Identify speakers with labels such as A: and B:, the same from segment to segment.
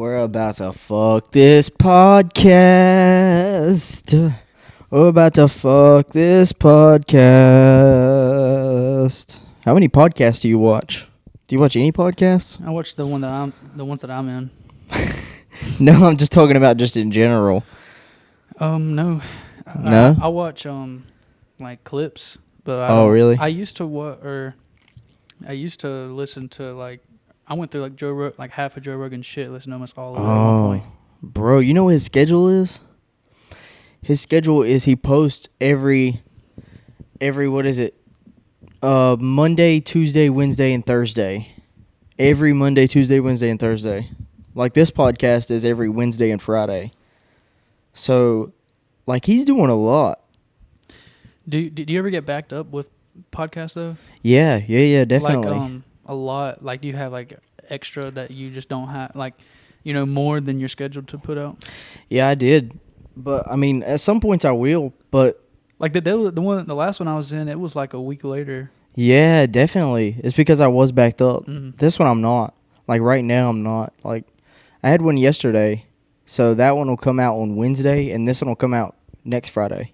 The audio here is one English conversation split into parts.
A: We're about to fuck this podcast. We're about to fuck this podcast. How many podcasts do you watch? Do you watch any podcasts?
B: I watch the ones that I'm in.
A: No, I'm just talking about just in general.
B: No.
A: No?
B: I watch like clips, but
A: Really?
B: I used to listen to like I went through like half of Joe Rogan's shit, listen to almost all of it at one point.
A: Bro, you know what his schedule is? His schedule is he posts every what is it? Monday, Tuesday, Wednesday, and Thursday. Every Monday, Tuesday, Wednesday, and Thursday. Like this podcast is every Wednesday and Friday. So, like he's doing a lot.
B: Did you ever get backed up with podcasts though?
A: Yeah, definitely.
B: Like a lot. Like you have like extra that you just don't have, like, you know, more than you're scheduled to put out.
A: Yeah, I did. But I mean, at some points I will. But
B: like the last one I was in, it was like a week later.
A: Yeah, definitely. It's because I was backed up.
B: Mm-hmm.
A: This one I'm not. Like right now I'm not. Like I had one yesterday, so that one will come out on Wednesday, and this one will come out next Friday.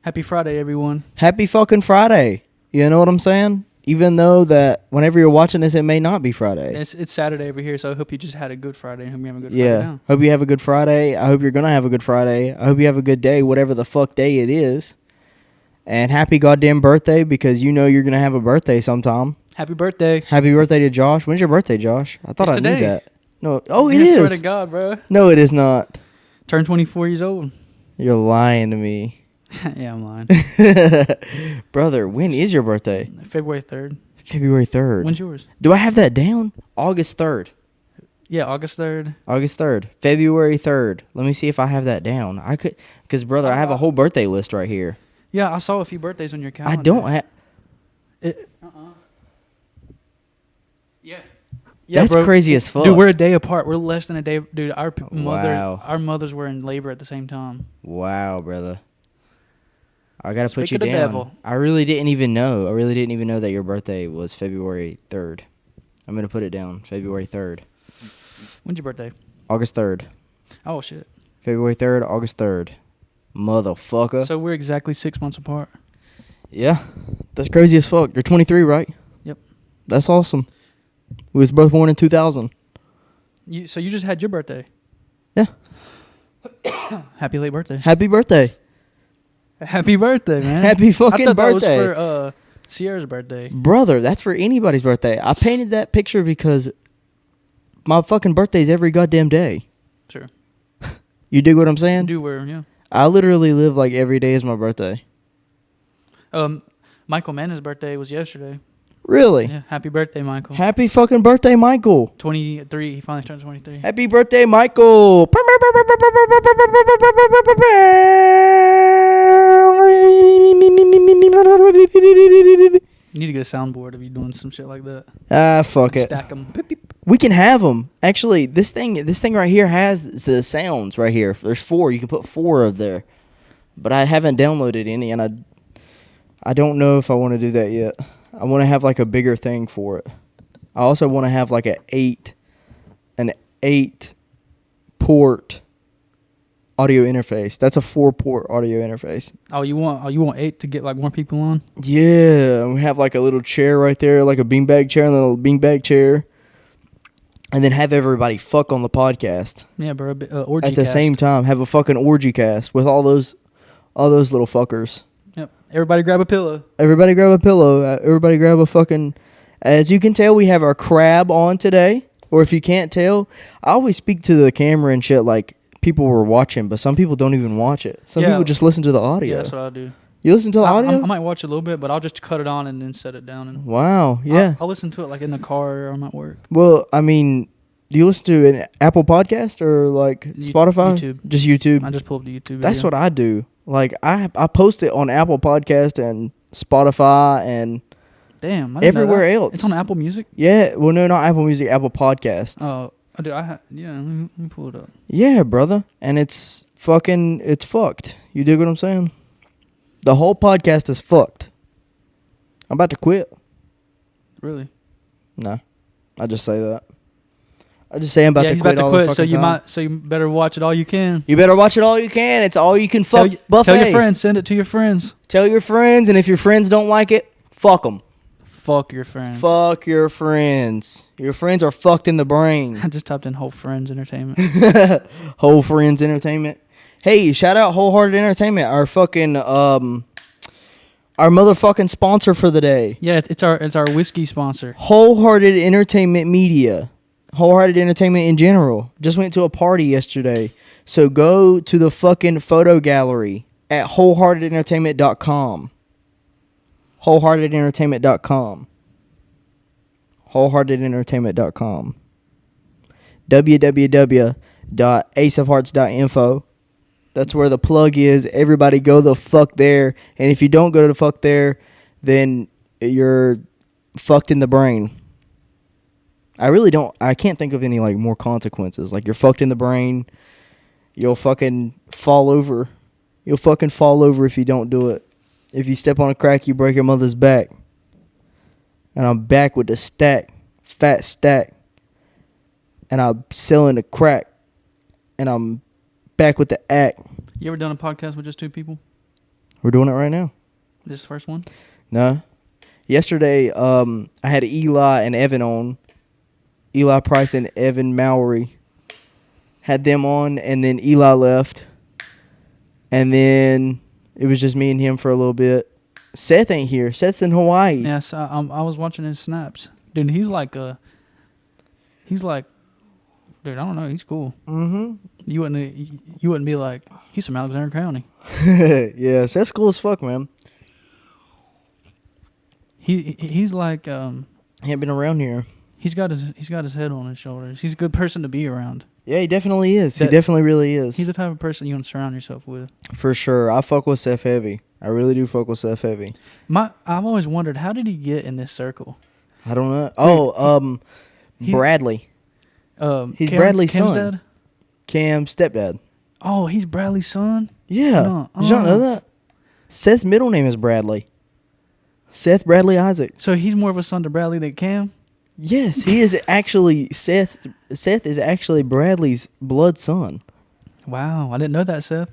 B: Happy Friday, everyone.
A: Happy fucking Friday. You know what I'm saying? Even though that whenever you're watching this, it may not be Friday.
B: It's Saturday over here, so I hope you just had a good Friday. I hope you have a good Friday now.
A: Hope you have a good Friday. I hope you're going to have a good Friday. I hope you have a good day, whatever the fuck day it is. And happy goddamn birthday, because you know you're going to have a birthday sometime.
B: Happy birthday.
A: Happy birthday to Josh. When's your birthday, Josh? I thought
B: It's
A: I
B: today.
A: knew that. No. Oh, it
B: I
A: is.
B: swear to God, bro.
A: No, it is not.
B: Turned 24 years old.
A: You're lying to me.
B: Yeah, I'm lying.
A: Brother, when is your birthday?
B: February 3rd.
A: February 3rd.
B: When's yours?
A: Do I have that down? August 3rd.
B: Yeah, August 3rd.
A: August 3rd. February 3rd. Let me see if I have that down. I could, because, brother, I have a whole birthday list right here.
B: Yeah, I saw a few birthdays on your calendar.
A: I don't have.
B: Yeah.
A: That's
B: bro.
A: crazy as fuck.
B: Dude, we're a day apart. We're less than a day. Dude, our
A: Wow.
B: mothers were in labor at the same time.
A: Wow, brother. I got to put
B: Speak
A: you
B: of the
A: down.
B: devil.
A: I really didn't even know. That your birthday was February 3rd. I'm going to put it down. February 3rd.
B: When's your birthday?
A: August 3rd.
B: Oh, shit.
A: February 3rd, August 3rd. Motherfucker.
B: So we're exactly 6 months apart.
A: Yeah. That's crazy as fuck. You're 23, right?
B: Yep.
A: That's awesome. We was both born in 2000.
B: So you just had your birthday?
A: Yeah.
B: Happy late birthday.
A: Happy birthday.
B: Happy birthday, man.
A: Happy fucking
B: I thought
A: birthday.
B: That was for Sierra's birthday.
A: Brother, that's for anybody's birthday. I painted that picture because my fucking birthday's every goddamn day.
B: Sure.
A: You dig what I'm saying?
B: Yeah.
A: I literally live like every day is my birthday.
B: Michael Mann's birthday was yesterday.
A: Really?
B: Yeah. Happy birthday, Michael.
A: Happy fucking birthday, Michael.
B: 23. He finally turned 23.
A: Happy birthday, Michael.
B: You need to get a soundboard if you're doing some shit like that.
A: Fuck it.
B: Stack them.
A: We can have them. Actually, this thing right here has the sounds right here. There's 4. You can put 4 of there. But I haven't downloaded any, and I don't know if I want to do that yet. I want to have like a bigger thing for it. I also want to have like an 8 port audio interface. That's a 4-port audio interface.
B: Oh, you want 8 to get like more people on?
A: Yeah, we have like a little chair right there, like a beanbag chair, and a little beanbag chair, and then have everybody fuck on the podcast.
B: Yeah, bro. Orgy
A: at the same time. Have a fucking orgy cast with all those little fuckers.
B: Yep. Everybody grab a pillow.
A: Everybody grab a pillow. Everybody grab a fucking... As you can tell, we have our crab on today. Or if you can't tell, I always speak to the camera and shit like people were watching, but some people don't even watch it. Some people just listen to the audio.
B: Yeah, that's what I do.
A: You listen to the audio?
B: I might watch a little bit, but I'll just cut it on and then set it down. And
A: Wow, yeah.
B: I'll listen to it like in the car or I'm at work.
A: Well, I mean, do you listen to an Apple podcast or like Spotify?
B: YouTube.
A: Just YouTube?
B: I just pull up the YouTube video.
A: That's what I do. Like, I post it on Apple Podcast and Spotify and
B: damn, I didn't know
A: everywhere
B: that.
A: else.
B: It's on Apple Music?
A: Yeah, well, no, not Apple Music, Apple Podcast.
B: Oh, dude, yeah, let me pull it up.
A: Yeah, brother. And it's fucked. You dig what I'm saying? The whole podcast is fucked. I'm about to quit.
B: Really?
A: No, I just say that. I just say I'm about to
B: he's
A: quit
B: about
A: all
B: to
A: the
B: quit.
A: fucking time.
B: So you better watch it all you can.
A: You better watch it all you can. It's all you can fuck buffet.
B: Tell your friends. Send it to your friends.
A: Tell your friends, and if your friends don't like it, fuck them.
B: Fuck your friends.
A: Fuck your friends. Your friends are fucked in the brain.
B: I just typed in Whole Friends Entertainment.
A: Whole Friends Entertainment. Hey, shout out Wholehearted Entertainment, our fucking our motherfucking sponsor for the day.
B: Yeah, it's our whiskey sponsor.
A: Wholehearted Entertainment Media. Wholehearted Entertainment in general. Just went to a party yesterday. So go to the fucking photo gallery at wholeheartedentertainment.com. Wholeheartedentertainment.com. Wholeheartedentertainment.com. www.aceofhearts.info. That's where the plug is. Everybody go the fuck there. And if you don't go to the fuck there, then you're fucked in the brain. I can't think of any like more consequences. Like you're fucked in the brain. You'll fucking fall over. You'll fucking fall over if you don't do it. If you step on a crack, you break your mother's back. And I'm back with the stack. Fat stack. And I'm selling the crack. And I'm back with the act.
B: You ever done a podcast with just two people?
A: We're doing it right now.
B: This is the first one?
A: No. Yesterday, I had Eli and Evan on. Eli Price and Evan Mowry. Had them on, and then Eli left. And then it was just me and him for a little bit. Seth ain't here. Seth's in Hawaii.
B: Yes, I was watching his snaps. Dude, he's like, dude, I don't know. He's cool.
A: Mm-hmm.
B: You wouldn't be like, he's from Alexander County.
A: Yeah, Seth's cool as fuck, man.
B: He's like,
A: He ain't been around here.
B: he's got his head on his shoulders. He's a good person to be around.
A: Yeah, he definitely is. He definitely really is.
B: He's the type of person you want to surround yourself with. For
A: sure. I fuck with Seth heavy. I really do fuck with Seth heavy.
B: I've always wondered, how did he get in this circle?
A: I don't know. Oh, Bradley. He's Bradley's
B: Cam's
A: son.
B: Dad?
A: Cam's stepdad.
B: Oh, he's Bradley's son?
A: Yeah.
B: No.
A: Did you not know that? Seth's middle name is Bradley. Seth Bradley Isaac.
B: So he's more of a son to Bradley than Cam?
A: Yes, he is actually Seth. Seth is actually Bradley's blood son.
B: Wow, I didn't know that, Seth.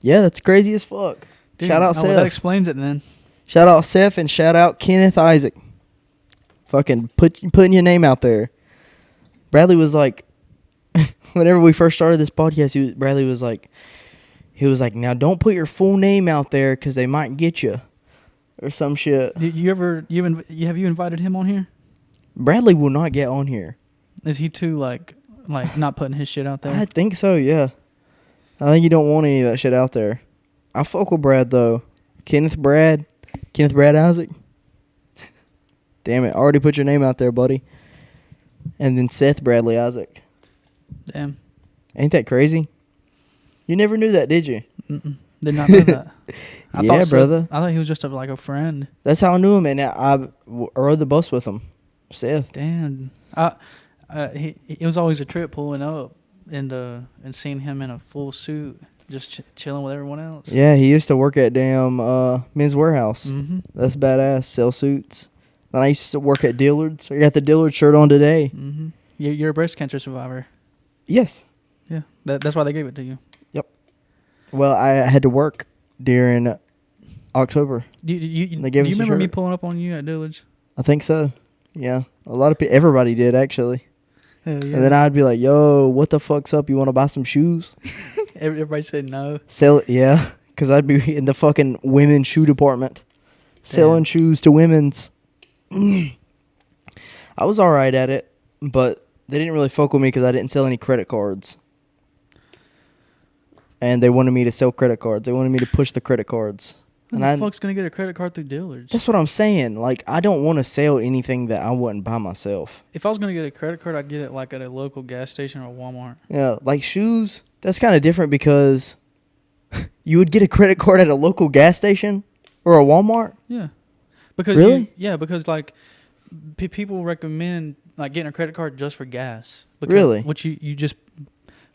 A: Yeah, that's crazy as fuck.
B: Dude,
A: shout out Seth.
B: Well, that explains it then.
A: Shout out Seth and shout out Kenneth Isaac. Fucking putting your name out there. Bradley was like, whenever we first started this podcast, Bradley was like, now don't put your full name out there because they might get you, or some shit.
B: Did you ever have you invited him on here?
A: Bradley will not get on here.
B: Is he too like not putting his shit out there?
A: I think so. Yeah, I think you don't want any of that shit out there. I fuck with Brad though. Kenneth Brad Isaac. Damn it! Already put your name out there, buddy. And then Seth Bradley Isaac.
B: Damn.
A: Ain't that crazy? You never knew that, did you?
B: Mm-mm. Did not know that.
A: Yeah, brother.
B: I thought he was just like a friend.
A: That's how I knew him, and I rode the bus with him. Seth.
B: Damn. It was always a trip pulling up and seeing him in a full suit, just chilling with everyone else.
A: Yeah, he used to work at damn Men's Warehouse.
B: Mm-hmm.
A: That's badass. Sell suits. Then I used to work at Dillard's. I got the Dillard shirt on today.
B: Mm-hmm. You're a breast cancer survivor.
A: Yes.
B: Yeah, that's why they gave it to you.
A: Yep. Well, I had to work during October.
B: Do you
A: They gave us a
B: remember me
A: shirt.
B: pulling up on you at Dillard's?
A: I think so. Yeah. A lot of people, everybody did, actually.
B: Hell yeah.
A: And then I'd be like, yo, what the fuck's up? You want to buy some shoes?
B: Everybody said no.
A: Sell it, yeah. Because I'd be in the fucking women's shoe department. Selling shoes to women's. I was all right at it, but they didn't really fuck with me because I didn't sell any credit cards. And they wanted me to sell credit cards. They wanted me to push the credit cards.
B: Who the fuck's going to get a credit card through Dillard's?
A: That's what I'm saying. Like, I don't want to sell anything that I wouldn't buy myself.
B: If I was going to get a credit card, I'd get it like at a local gas station or Walmart.
A: Yeah, like shoes, that's kind of different because you would get a credit card at a local gas station or a Walmart?
B: Yeah. Because
A: really?
B: Because like people recommend like getting a credit card just for gas. Because,
A: really?
B: Which you just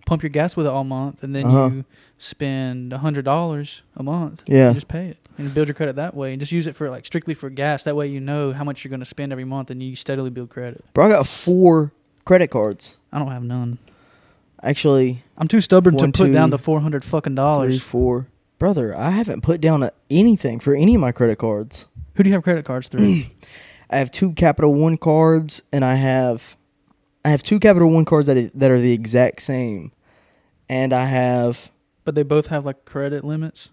B: pump your gas with it all month, and then you spend $100 a month.
A: Yeah.
B: And just pay it and build your credit that way, and just use it for like strictly for gas. That way you know how much you're going to spend every month, and you steadily build credit.
A: Bro, I got 4 credit cards?
B: I don't have none.
A: Actually,
B: I'm too stubborn
A: one,
B: to put down
A: two,
B: the $400 fucking
A: three,
B: dollars.
A: 4. Brother, I haven't put down anything for any of my credit cards.
B: Who do you have credit cards through?
A: I have 2 Capital One cards, and I have 2 Capital One cards that are the exact same, and I have.
B: But they both have like credit limits.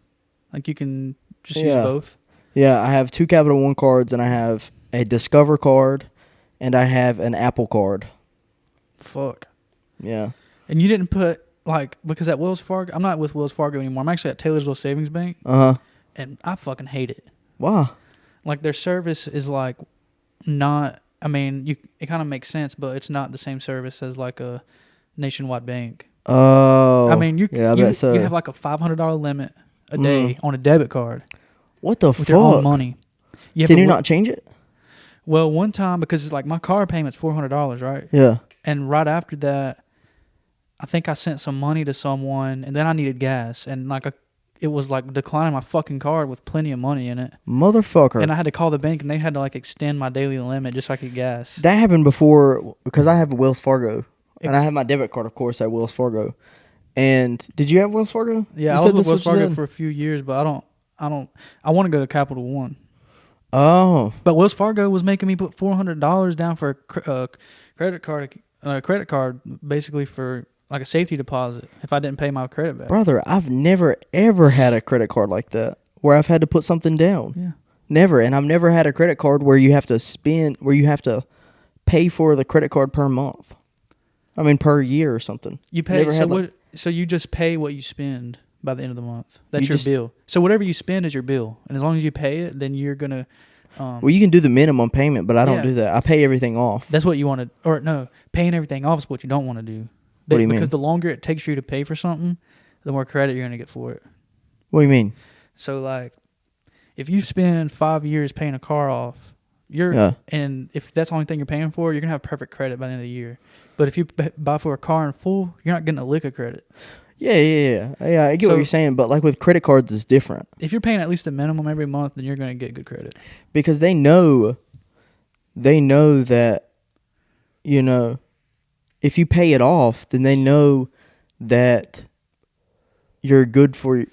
B: Like you can just use both.
A: Yeah, I have 2 Capital One cards, and I have a Discover card, and I have an Apple card.
B: Fuck.
A: Yeah.
B: And you didn't put like, because at Wells Fargo, I'm not with Wells Fargo anymore. I'm actually at Taylorsville Savings Bank. And I fucking hate it.
A: Why?
B: Like their service is like not. I mean, it kind of makes sense, but it's not the same service as like a nationwide bank.
A: Oh.
B: I mean, you
A: bet so.
B: You have like a $500 limit a day on a debit card.
A: What the
B: with
A: fuck?
B: Your own money.
A: Can you not change it?
B: Well, one time, because it's like my car payment's $400, right?
A: Yeah.
B: And right after that, I think I sent some money to someone, and then I needed gas, and like it was like declining my fucking card with plenty of money in it.
A: Motherfucker.
B: And I had to call the bank, and they had to like extend my daily limit just so I could gas.
A: That happened before because I have a Wells Fargo, and I have my debit card, of course, at Wells Fargo. And did you have Wells Fargo?
B: Yeah, I was with Wells Fargo for a few years, but I want to go to Capital One.
A: Oh.
B: But Wells Fargo was making me put $400 down for a credit card, basically for like a safety deposit if I didn't pay my credit back.
A: Brother, I've never ever had a credit card like that where I've had to put something down.
B: Yeah.
A: Never. And I've never had a credit card where you have to pay for the credit card per month. I mean, per year or something.
B: You pay, so you just pay what you spend by the end of the month. That's your bill. So whatever you spend is your bill. And as long as you pay it, then you're going to...
A: well, you can do the minimum payment, but I don't do that. I pay everything off.
B: That's what you want to... Or no, paying everything off is what you don't want to do.
A: What do you mean?
B: Because the longer it takes for you to pay for something, the more credit you're going to get for it.
A: What do you mean?
B: So, like, if you spend 5 years paying a car off, and if that's the only thing you're paying for, you're going to have perfect credit by the end of the year. But if you buy for a car in full, you're not getting a lick of credit.
A: Yeah, I get what you're saying, but like with credit cards, it's different.
B: If you're paying at least a minimum every month, then you're going to get good credit.
A: Because they know that, if you pay it off, then they know that you're good for it.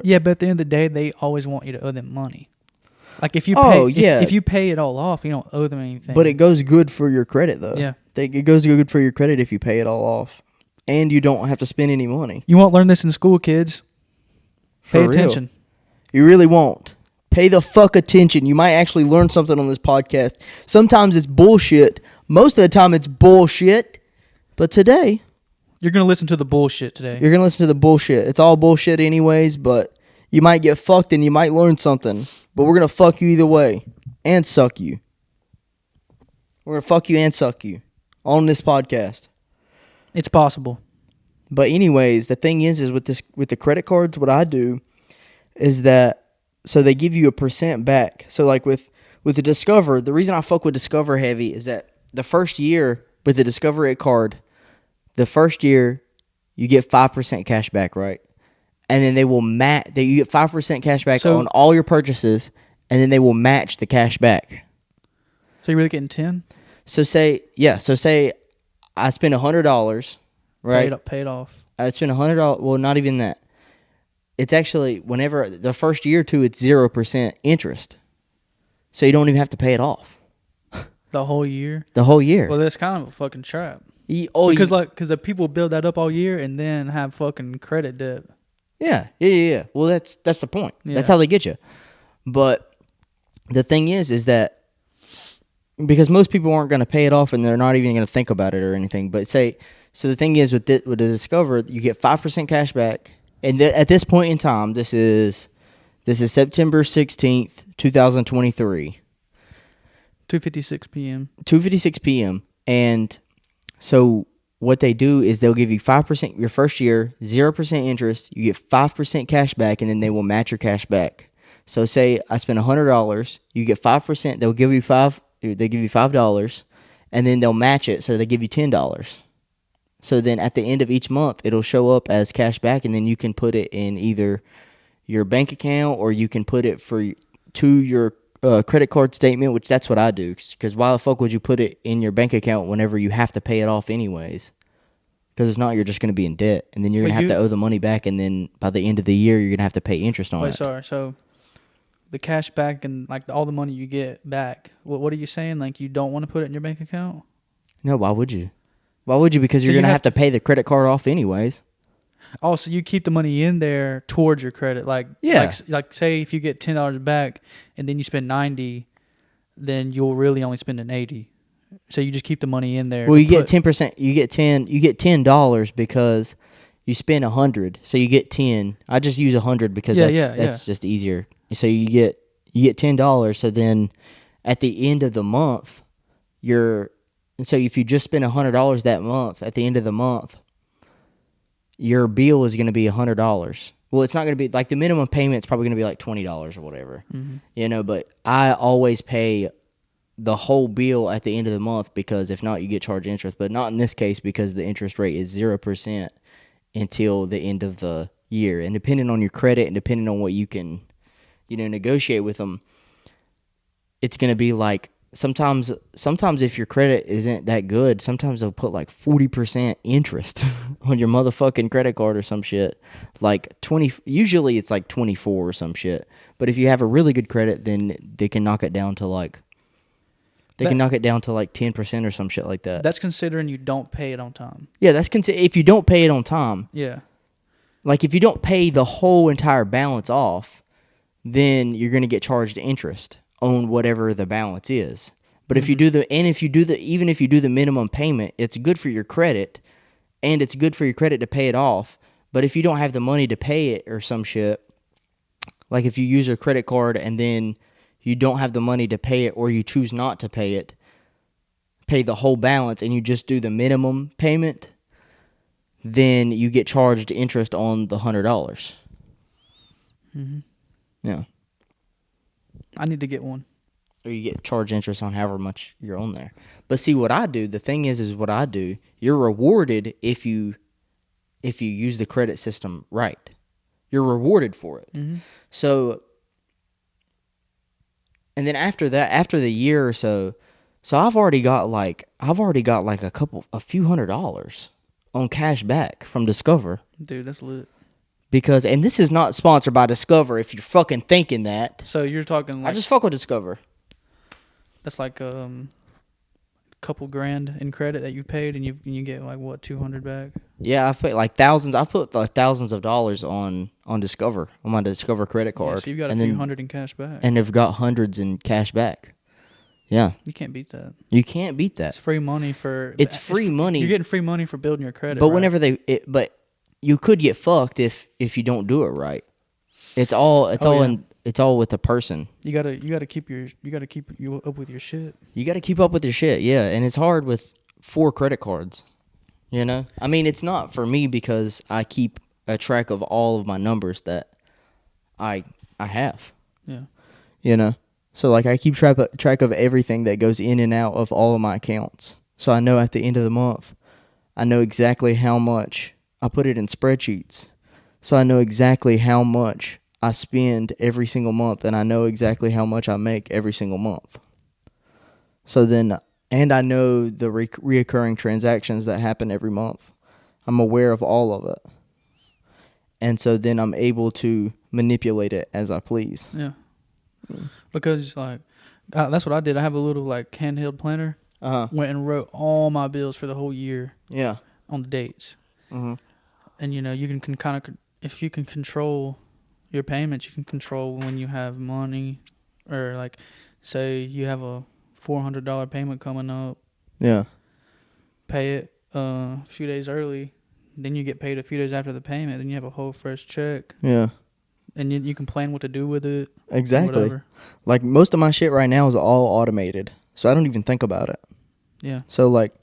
B: Yeah, but at the end of the day, they always want you to owe them money. Like if you if you pay it all off, you don't owe them anything.
A: But it goes good for your credit though.
B: Yeah.
A: It goes good for your credit if you pay it all off. And you don't have to spend any money.
B: You won't learn this in school, kids. Pay attention.
A: You really won't. Pay the fuck attention. You might actually learn something on this podcast. Sometimes it's bullshit. Most of the time it's bullshit. But today...
B: You're going to listen to the bullshit today.
A: You're going to listen to the bullshit. It's all bullshit anyways, but you might get fucked and you might learn something. But we're going to fuck you either way. And suck you. We're going to fuck you and suck you. On this podcast.
B: It's possible.
A: But anyways, the thing is with the credit cards, what I do is that, so they give you a % back. So like with the Discover, the reason I fuck with Discover heavy is that the first year with the Discover card, the first year you get 5% cash back, right? And then they will you get 5% cash back on all your purchases, and then they will match the cash back.
B: So you're really getting 10?
A: So say I spend $100, right?
B: Paid off.
A: I spend $100. Well, not even that. It's actually whenever the first year or two, it's 0% interest, so you don't even have to pay it off.
B: The whole year.
A: The whole year.
B: Well, that's kind of a fucking trap. Because the people build that up all year and then have fucking credit debt.
A: Yeah. Well, that's the point. Yeah. That's how they get you. But the thing is that because most people aren't going to pay it off and they're not even going to think about it or anything. But so the thing is with the Discover, you get 5% cash back, and at this point in time, this is September 16th, 2023.
B: 2:56 p.m.
A: 2:56 p.m. And so what they do is they'll give you 5% your first year, 0% interest. You get 5% cash back, and then they will match your cash back. So say I spend $100, you get 5%. They'll give you $5, and then they'll match it. So they give you $10. So then at the end of each month, it'll show up as cash back, and then you can put it in either your bank account or you can put it to your credit card statement, which that's what I do. Because why the fuck would you put it in your bank account whenever you have to pay it off anyways? Because if not, you're just going to be in debt, and then you're going to have to owe the money back, and then by the end of the year, you're going to have to pay interest on it.
B: Sorry. So the cash back and like all the money you get back, what are you saying? Like you don't want to put it in your bank account?
A: No, why would you? Why would you? Because you're going to have to pay the credit card off anyways.
B: Oh, so you keep the money in there towards your credit. Like say if you get $10 back and then you spend $90, then you'll really only spend an $80. So you just keep the money in there.
A: Well, you get 10%. You get $10 because you spend $100. So you get 10. I just use $100 because that's just easier. So you get $10. So then at the end of the month, so if you just spend $100 that month, at the end of the month, your bill is going to be $100. Well, it's not going to be like the minimum payment is probably going to be like $20 or whatever. Mm-hmm. But I always pay the whole bill at the end of the month because if not, you get charged interest. But not in this case because the interest rate is 0% until the end of the year. And depending on your credit and depending on what you can, negotiate with them, it's going to be like sometimes if your credit isn't that good, sometimes they'll put like 40% interest on your motherfucking credit card or some shit. Like 20, usually it's like 24 or some shit. But if you have a really good credit, then they can knock it down to like 10% or some shit like that.
B: That's considering you don't pay it on time.
A: Yeah, if you don't pay it on time.
B: Yeah.
A: Like if you don't pay the whole entire balance off, then you're going to get charged interest on whatever the balance is. But if you do even if you do the minimum payment, it's good for your credit and it's good for your credit to pay it off. But if you don't have the money to pay it or some shit, like if you use your credit card and then you don't have the money to pay it or you choose not to pay it, pay the whole balance and you just do the minimum payment, then you get charged interest on the $100.
B: Mm-hmm.
A: Yeah.
B: I need to get one.
A: Or you get charged interest on however much you're on there. But see, what I do, the thing is what I do, you're rewarded if you use the credit system right. You're rewarded for it. Mm-hmm. So, and then after that, after the year or so I've already got like a few $100 on cash back from Discover.
B: Dude, that's lit.
A: Because, and this is not sponsored by Discover if you're fucking thinking that.
B: So you're talking like...
A: I just fuck with Discover.
B: That's like a couple grand in credit that you paid and you get like, what, $200 back?
A: Yeah, I've paid like thousands. I put like thousands of dollars on Discover, on my Discover credit card.
B: Yeah, so you've got a few hundred in cash back.
A: And they've got hundreds in cash back. Yeah.
B: You can't beat that.
A: You can't beat that.
B: It's free money for...
A: It's free money.
B: You're getting free money for building your credit,
A: But
B: right?
A: whenever but you could get fucked if you don't do it right. It's all with the person.
B: You gotta keep you up with your shit.
A: You gotta keep up with your shit, yeah. And it's hard with 4 credit cards. I mean, it's not for me because I keep a track of all of my numbers that I have.
B: Yeah.
A: So like I keep track of everything that goes in and out of all of my accounts. So I know at the end of the month, I know exactly how much. I put it in spreadsheets. So I know exactly how much I spend every single month, and I know exactly how much I make every single month. So then, and I know the reoccurring transactions that happen every month. I'm aware of all of it. And so then I'm able to manipulate it as I please.
B: Yeah. Because, like, that's what I did. I have a little, like, handheld planner. Went and wrote all my bills for the whole year.
A: Yeah.
B: On the dates.
A: Mm-hmm. And,
B: you can kind of, if you can control your payments, you can control when you have money. Or, like, say you have a $400 payment coming up.
A: Yeah.
B: Pay it a few days early. Then you get paid a few days after the payment. Then you have a whole fresh check.
A: Yeah.
B: And you can plan what to do with it.
A: Exactly. Like, most of my shit right now is all automated. So I don't even think about it.
B: Yeah.
A: So, like,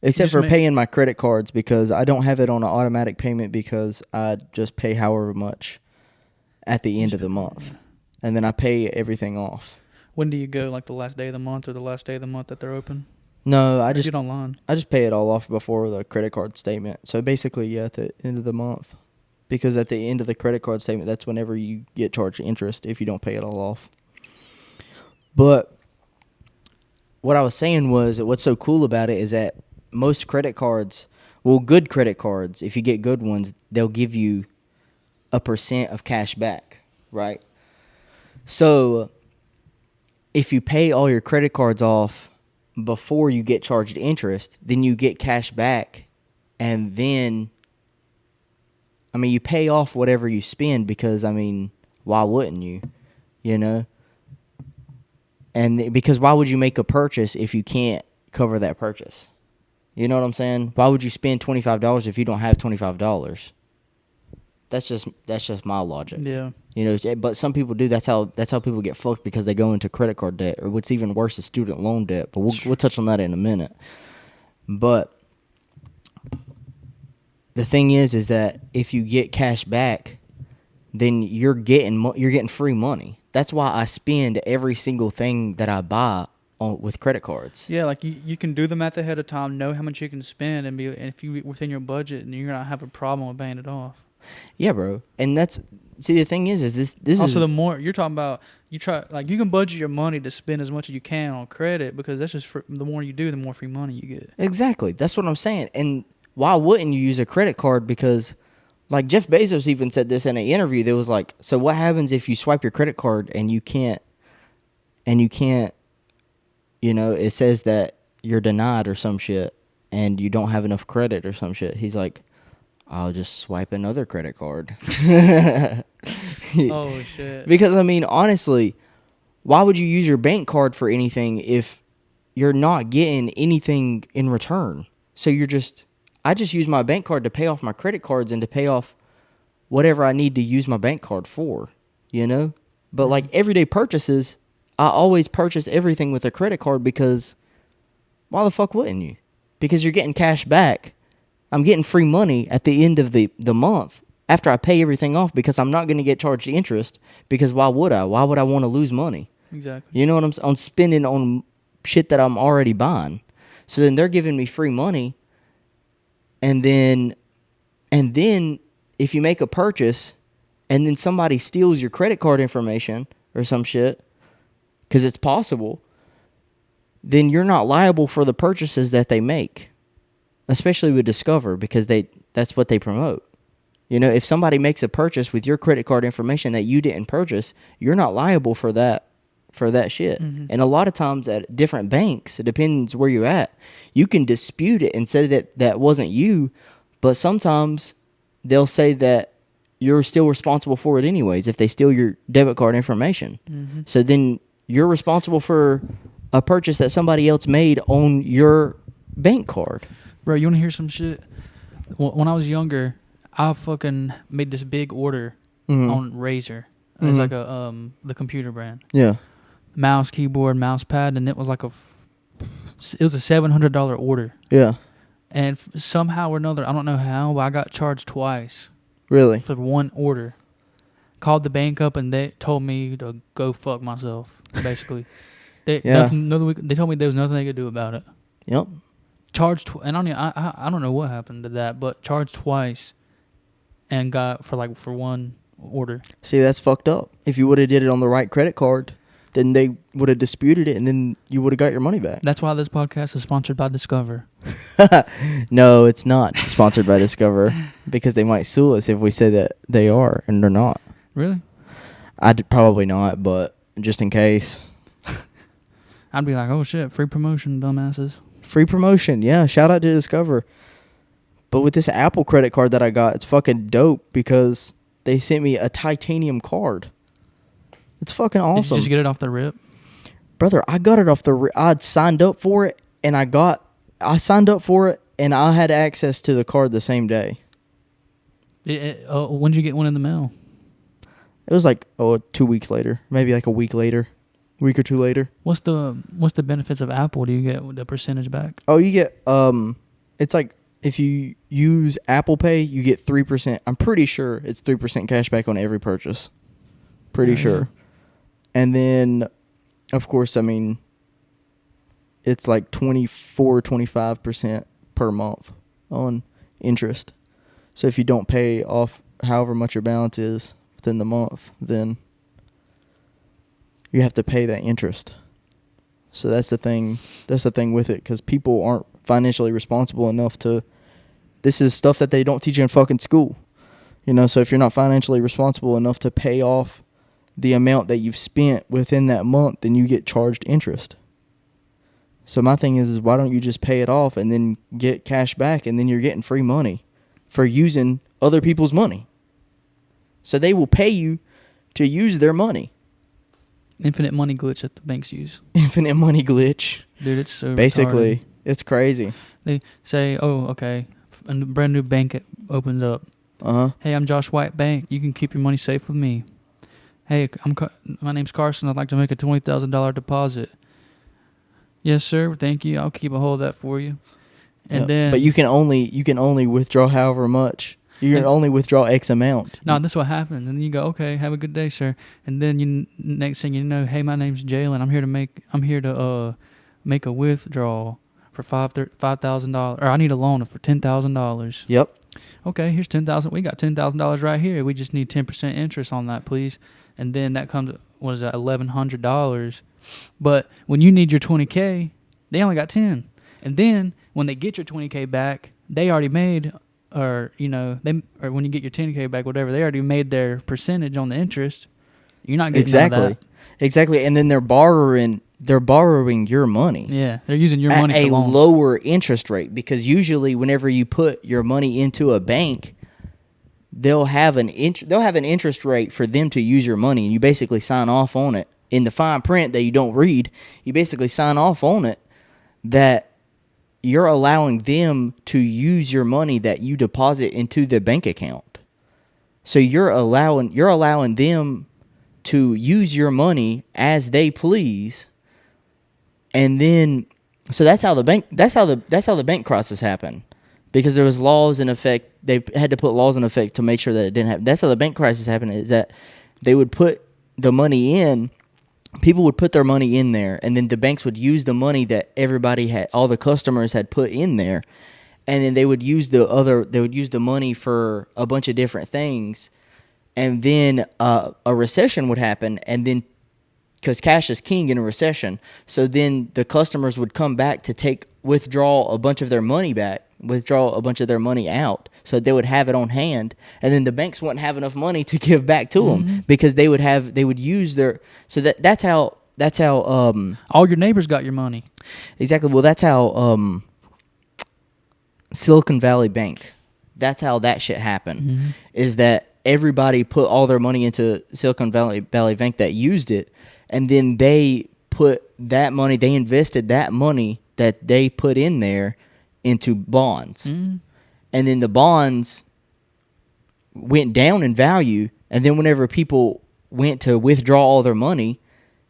A: except for paying my credit cards because I don't have it on an automatic payment because I just pay however much at the end of the month. Yeah. And then I pay everything off.
B: When do you go? Like the last day of the month or the last day of the month that they're open?
A: No, I just...
B: do it online?
A: I just pay it all off before the credit card statement. So basically, yeah, at the end of the month. Because at the end of the credit card statement, that's whenever you get charged interest if you don't pay it all off. But what I was saying was that what's so cool about it is that most credit cards, well, good credit cards, if you get good ones, they'll give you a % of cash back, right? So if you pay all your credit cards off before you get charged interest, then you get cash back, and then, I mean, you pay off whatever you spend because, I mean, why wouldn't you, you know? And because why would you make a purchase if you can't cover that purchase? You know what I'm saying? Why would you spend $25 if you don't have $25? That's just my logic.
B: Yeah.
A: You know, but some people do. That's how people get fucked, because they go into credit card debt, or what's even worse is student loan debt. But we'll touch on that in a minute. But the thing is that if you get cash back, then you're getting free money. That's why I spend every single thing that I buy with credit cards.
B: Yeah, like you can do the math ahead of time, know how much you can spend, and if you within your budget, and you're not have a problem with paying it off.
A: Yeah, bro. And the thing is this
B: also,
A: is
B: the more you're talking about, you can budget your money to spend as much as you can on credit, because that's just the more you do, the more free money you get.
A: Exactly. That's what I'm saying. And why wouldn't you use a credit card? Because, like, Jeff Bezos even said this in an interview. There was like, so what happens if you swipe your credit card and you can't, you know, it says that you're denied or some shit, and you don't have enough credit or some shit. He's like, I'll just swipe another credit card.
B: Oh, shit.
A: Because, I mean, honestly, why would you use your bank card for anything if you're not getting anything in return? So I just use my bank card to pay off my credit cards and to pay off whatever I need to use my bank card for, you know? But, like, everyday purchases, I always purchase everything with a credit card, because why the fuck wouldn't you? Because you're getting cash back. I'm getting free money at the end of the month after I pay everything off, because I'm not going to get charged interest, because why would I? Why would I want to lose money?
B: Exactly.
A: You know what I'm saying? I'm spending on shit that I'm already buying. So then they're giving me free money, and then if you make a purchase and then somebody steals your credit card information or some shit, because it's possible, then you're not liable for the purchases that they make. Especially with Discover, because that's what they promote. You know, if somebody makes a purchase with your credit card information that you didn't purchase, you're not liable for that shit. Mm-hmm. And a lot of times at different banks, it depends where you're at, you can dispute it and say that wasn't you, but sometimes they'll say that you're still responsible for it anyways if they steal your debit card information. Mm-hmm. So then you're responsible for a purchase that somebody else made on your bank card.
B: Bro, you want to hear some shit? When I was younger, I fucking made this big order on Razer. It's like the computer brand.
A: Yeah.
B: Mouse, keyboard, mouse pad, and it was like it was a $700 order.
A: Yeah.
B: And somehow or another, I don't know how, but I got charged twice.
A: Really?
B: For one order. Called the bank up, and they told me to go fuck myself, basically. They told me there was nothing they could do about it.
A: Yep.
B: Charged, and I don't know what happened to that, but charged twice, and got for one order.
A: See, that's fucked up. If you would have did it on the right credit card, then they would have disputed it, and then you would have got your money back.
B: That's why this podcast is sponsored by Discover.
A: No, it's not sponsored by Discover, because they might sue us if we say that they are, and they're not.
B: Really?
A: Probably not, but just in case.
B: I'd be like, oh shit, free promotion, dumbasses.
A: Free promotion, yeah. Shout out to Discover. But with this Apple credit card that I got, it's fucking dope, because they sent me a titanium card. It's fucking awesome.
B: Did you just get it off the rip?
A: Brother, I got it off the rip. I'd signed up for it, and I signed up for it, and I had access to the card the same day.
B: When did you get one in the mail?
A: It was like 2 weeks later, maybe like a week or two later.
B: What's the benefits of Apple? Do you get the percentage back?
A: Oh, you get it's like if you use Apple Pay, you get 3%. I'm pretty sure it's 3% cash back on every purchase. Pretty sure. Yeah. And then, of course, I mean, it's like 25% per month on interest. So if you don't pay off however much your balance is within the month, then you have to pay that interest. So that's the thing. That's the thing with it, because people aren't financially responsible enough to. This is stuff that they don't teach you in fucking school. So if you're not financially responsible enough to pay off the amount that you've spent within that month, then you get charged interest. So my thing is why don't you just pay it off and then get cash back, and then you're getting free money for using other people's money. So they will pay you to use their money.
B: Infinite money glitch that the banks use.
A: Infinite money glitch.
B: Dude, it's so
A: basically
B: retarded.
A: It's crazy.
B: They say, oh, okay, a brand new bank opens up. Hey, I'm Josh White Bank. You can keep your money safe with me. Hey, my name's Carson. I'd like to make a $20,000 deposit. Yes, sir. Thank you. I'll keep a hold of that for you. And then,
A: but you can only withdraw however much. You can only withdraw X amount.
B: No, this is what happens. And then you go, okay, have a good day, sir. And then next thing you know, hey, my name's Jalen. I'm here to make a withdrawal for $5,000, or I need a loan for $10,000.
A: Yep.
B: Okay, here's $10,000. We got $10,000 right here. We just need 10% interest on that, please. And then that comes, what is that, $1,100. But when you need your $20K, they only got 10. And then when they get your $20K back, they already made, or when you get your $10K back, whatever, they already made their percentage on the interest. You're not getting none of that.
A: Exactly. And then they're borrowing your money.
B: Yeah, they're using your money for loans.
A: At a lower interest rate, because usually whenever you put your money into a bank, they'll have an interest rate for them to use your money, and you basically sign off on it. In the fine print that you don't read, you basically sign off on it that you're allowing them to use your money that you deposit into the bank account. So you're allowing them to use your money as they please. And then, so that's how the bank crisis happened, because there was laws in effect. They had to put laws in effect to make sure that it didn't happen. That's how the bank crisis happened. Is that they would put the money in, people would put their money in there, and then the banks would use the money that everybody had, all the customers had put in there, and then they would use the money for a bunch of different things, and then a recession would happen, and then, because cash is king in a recession, so then the customers would come back to withdraw a bunch of their money out, so they would have it on hand, and then the banks wouldn't have enough money to give back to them, because they would use their, so that's how
B: all your neighbors got your money.
A: Exactly. Well, that's how Silicon Valley Bank, that's how that shit happened, is that everybody put all their money into Silicon Valley Bank that used it, and then they invested that money that they put in there into bonds. And then the bonds went down in value, and then whenever people went to withdraw all their money,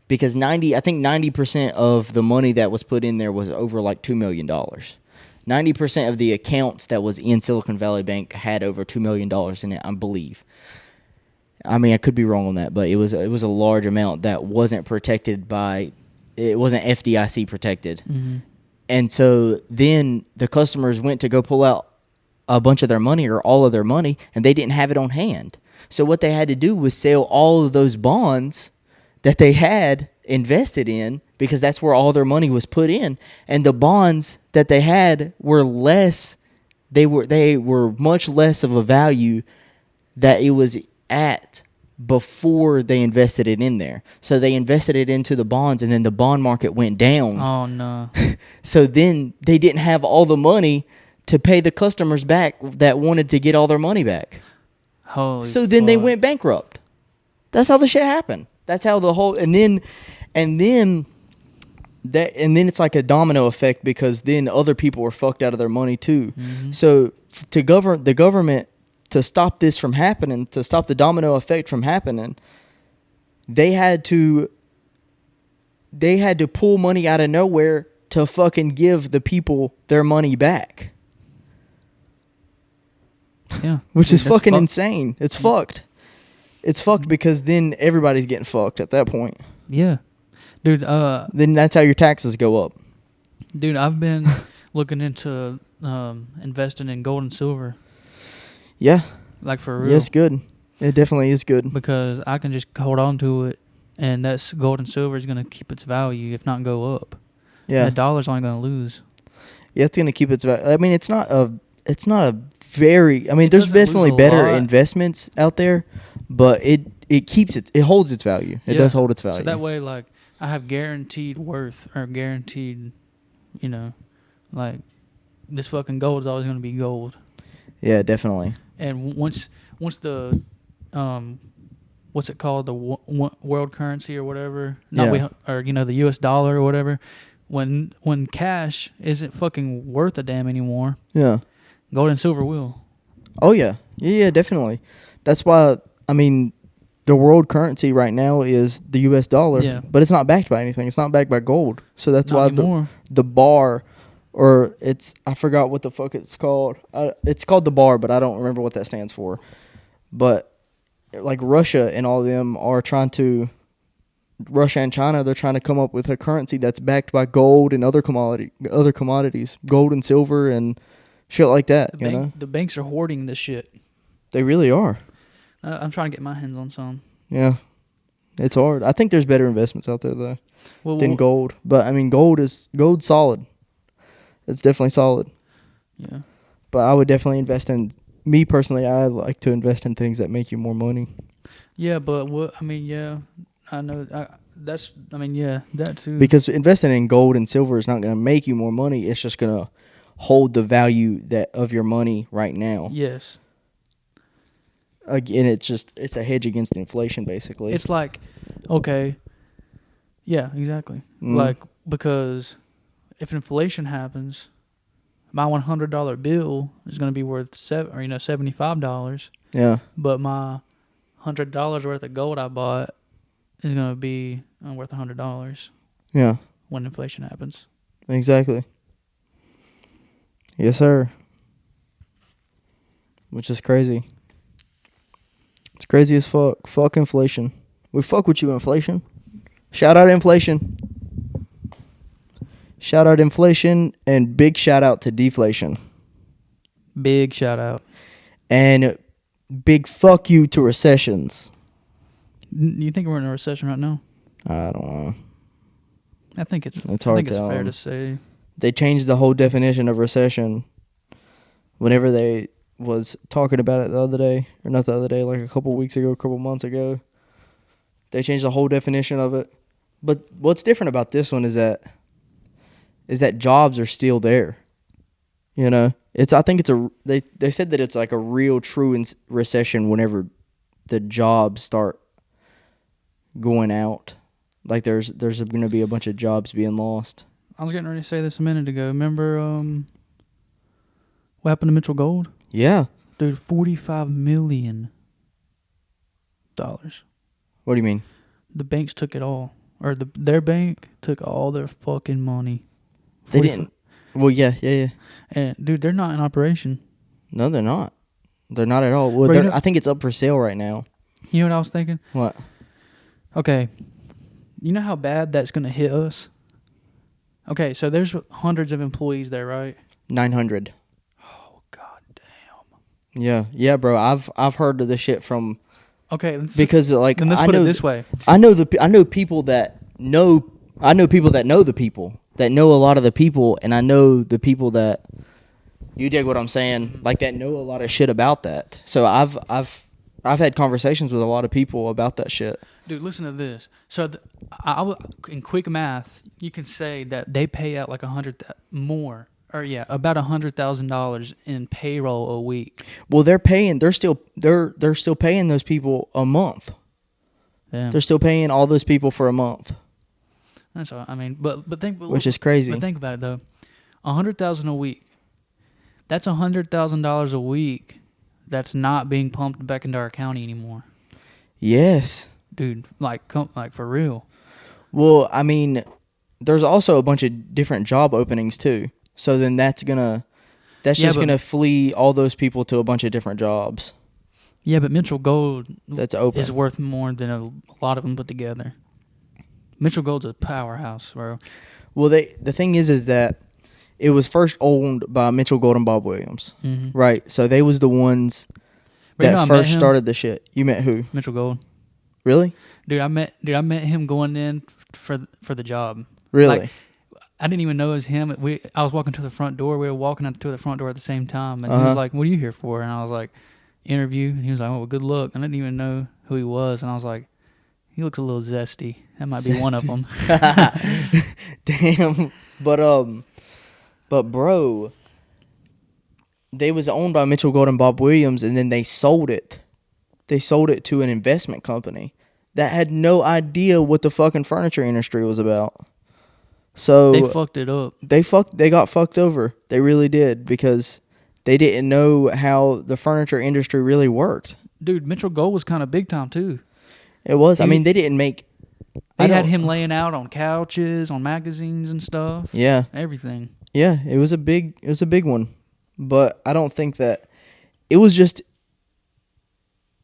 A: because 90% of the money that was put in there was over like $2 million. 90% of the accounts that was in Silicon Valley Bank had over $2 million in it, I believe. I mean, I could be wrong on that, but it was a large amount that wasn't protected by, it wasn't FDIC protected. And so then the customers went to go pull out a bunch of their money or all of their money, and they didn't have it on hand. So what they had to do was sell all of those bonds that they had invested in, because that's where all their money was put in. And the bonds that they had were less, they were much less of a value that it was at before they invested it in there. So they invested it into the bonds, and then the bond market went down.
B: Oh, no.
A: So then they didn't have all the money to pay the customers back that wanted to get all their money back.
B: Holy
A: So then
B: fuck.
A: they went bankrupt. That's how the shit happened. That's how the whole, and then it's like a domino effect, because then other people were fucked out of their money too. So the government, to stop this from happening, to stop the domino effect from happening, they had to pull money out of nowhere to fucking give the people their money back.
B: Yeah.
A: Which is fucking insane. It's fucked. It's fucked, because then everybody's getting fucked at that point.
B: Yeah. Dude,
A: then that's how your taxes go up.
B: Dude, I've been looking into investing in gold and silver.
A: Yeah.
B: Like for real.
A: Yeah, it's good. It definitely is good.
B: Because I can just hold on to it and that's gold and silver is going to keep its value, if not go up.
A: Yeah.
B: And the dollar's only going to lose.
A: Yeah, it's going to keep its value. I mean, it's not a very. I mean, there's definitely better investments out there, but it holds its value. It does hold its value.
B: So that way, like, I have guaranteed worth or guaranteed, like, this fucking gold is always going to be gold.
A: Yeah, definitely.
B: And once the what's it called, the world currency or whatever, the U.S. dollar or whatever, when cash isn't fucking worth a damn anymore.
A: Yeah.
B: Gold and silver will.
A: Oh yeah, definitely. That's why the world currency right now is the U.S. dollar, but it's not backed by anything. It's not backed by gold, so that's why the bar, or I forgot what the fuck it's called. It's called the bar, but I don't remember what that stands for. But like Russia and all of them are Russia and China, they're trying to come up with a currency that's backed by gold and other commodities, gold and silver and shit like that.
B: The banks are hoarding this shit.
A: They really are.
B: I'm trying to get my hands on some.
A: Yeah, it's hard. I think there's better investments out there though than gold. But gold's solid. It's definitely solid.
B: Yeah.
A: But I would definitely invest in. Me personally, I like to invest in things that make you more money.
B: Yeah, but I know that too.
A: Because investing in gold and silver is not going to make you more money. It's just going to hold the value of your money right now.
B: Yes.
A: Again, it's a hedge against inflation, basically.
B: It's like, okay, yeah, exactly. Like, because if inflation happens, my $100 bill is going to be worth $75.
A: Yeah.
B: But my $100 worth of gold I bought is going to be worth $100.
A: Yeah.
B: When inflation happens.
A: Exactly. Yes, sir. Which is crazy. It's crazy as fuck. Fuck inflation. We fuck with you, inflation. Shout out inflation. Shout out inflation and big shout out to deflation.
B: Big shout out.
A: And big fuck you to recessions.
B: You think we're in a recession right now?
A: I don't know.
B: I think it's
A: hard
B: it's fair to say.
A: They changed the whole definition of recession whenever they was talking about it the other day. Or not the other day, like a couple weeks ago, a couple months ago. They changed the whole definition of it. But what's different about this one is that jobs are still there. I think they said that it's like a real true recession whenever the jobs start going out. Like there's going to be a bunch of jobs being lost.
B: I was getting ready to say this a minute ago. Remember what happened to Mitchell Gold?
A: Yeah.
B: Dude, $45 million. What
A: do you mean?
B: The banks took it all. Or their bank took all their fucking money.
A: They didn't. Well, yeah.
B: And dude, they're not in operation.
A: No, they're not. They're not at all. Well, I think it's up for sale right now.
B: You know what I was thinking?
A: What?
B: Okay. You know how bad that's going to hit us? Okay, so there's hundreds of employees there, right?
A: 900.
B: Oh, god damn.
A: Yeah, bro. I've heard of this shit from.
B: Okay,
A: because like
B: then let's put it this way.
A: I know people that know the people that know a lot of the people, and I know the people that you dig what I'm saying, like that know a lot of shit about that. So I've had conversations with a lot of people about that shit.
B: Dude, listen to this. So in quick math, you can say that they pay out like about $100,000 in payroll a week.
A: Well, they're still paying those people a month. Yeah. They're still paying all those people for a month.
B: That's all. I mean, but
A: which is crazy.
B: But think about it though, $100,000 a week. That's $100,000 a week. That's not being pumped back into our county anymore.
A: Yes,
B: dude. Like for real.
A: Well, I mean, there's also a bunch of different job openings too. So then that's just gonna flee all those people to a bunch of different jobs.
B: Yeah, but Mitchell Gold
A: that's open
B: is worth more than a lot of them put together. Mitchell Gold's a powerhouse, bro.
A: Well, the thing is that it was first owned by Mitchell Gold and Bob Williams, right? So they was the ones that first started the shit. You met who?
B: Mitchell Gold.
A: Really?
B: Dude, I met him going in for the job.
A: Really?
B: Like, I didn't even know it was him. I was walking to the front door. We were walking to the front door at the same time, and he was like, "What are you here for?" And I was like, "Interview." And he was like, "Oh, well, good luck." And I didn't even know who he was, and I was like, "He looks a little zesty. That might be one of them."
A: Damn. But bro, they was owned by Mitchell Gold and Bob Williams, and then they sold it. They sold it to an investment company that had no idea what the fucking furniture industry was about. So
B: they fucked it up.
A: They got fucked over. They really did, because they didn't know how the furniture industry really worked.
B: Dude, Mitchell Gold was kind of big time too.
A: It was. I mean, they didn't make.
B: They had him laying out on couches, on magazines and stuff.
A: Yeah.
B: Everything.
A: Yeah, it was a big one. But I don't think that it was just.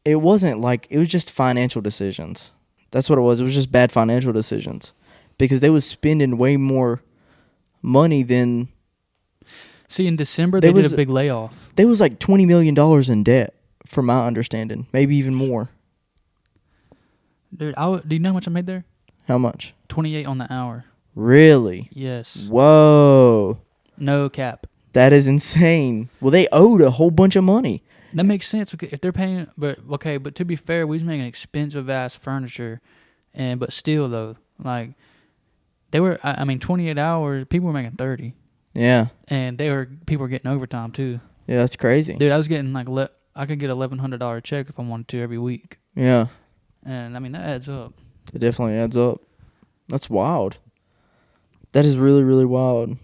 A: It wasn't like, it was just financial decisions. That's what it was. It was just bad financial decisions, because they was spending way more money than.
B: See, in December they did a big layoff.
A: They was like $20 million in debt, from my understanding, maybe even more.
B: Dude, do you know how much I made there?
A: How much?
B: $28 on the hour.
A: Really?
B: Yes.
A: Whoa.
B: No cap.
A: That is insane. Well, they owed a whole bunch of money.
B: That makes sense, because if they're paying, but to be fair, we was making expensive ass furniture, but still though, like, they were, 28 hours, people were making 30. Yeah. And people were getting overtime too.
A: Yeah, that's crazy.
B: Dude, I was getting like, I could get a $1,100 check if I wanted to every week.
A: Yeah.
B: And that adds up.
A: It definitely adds up. That's wild. That is really, really wild.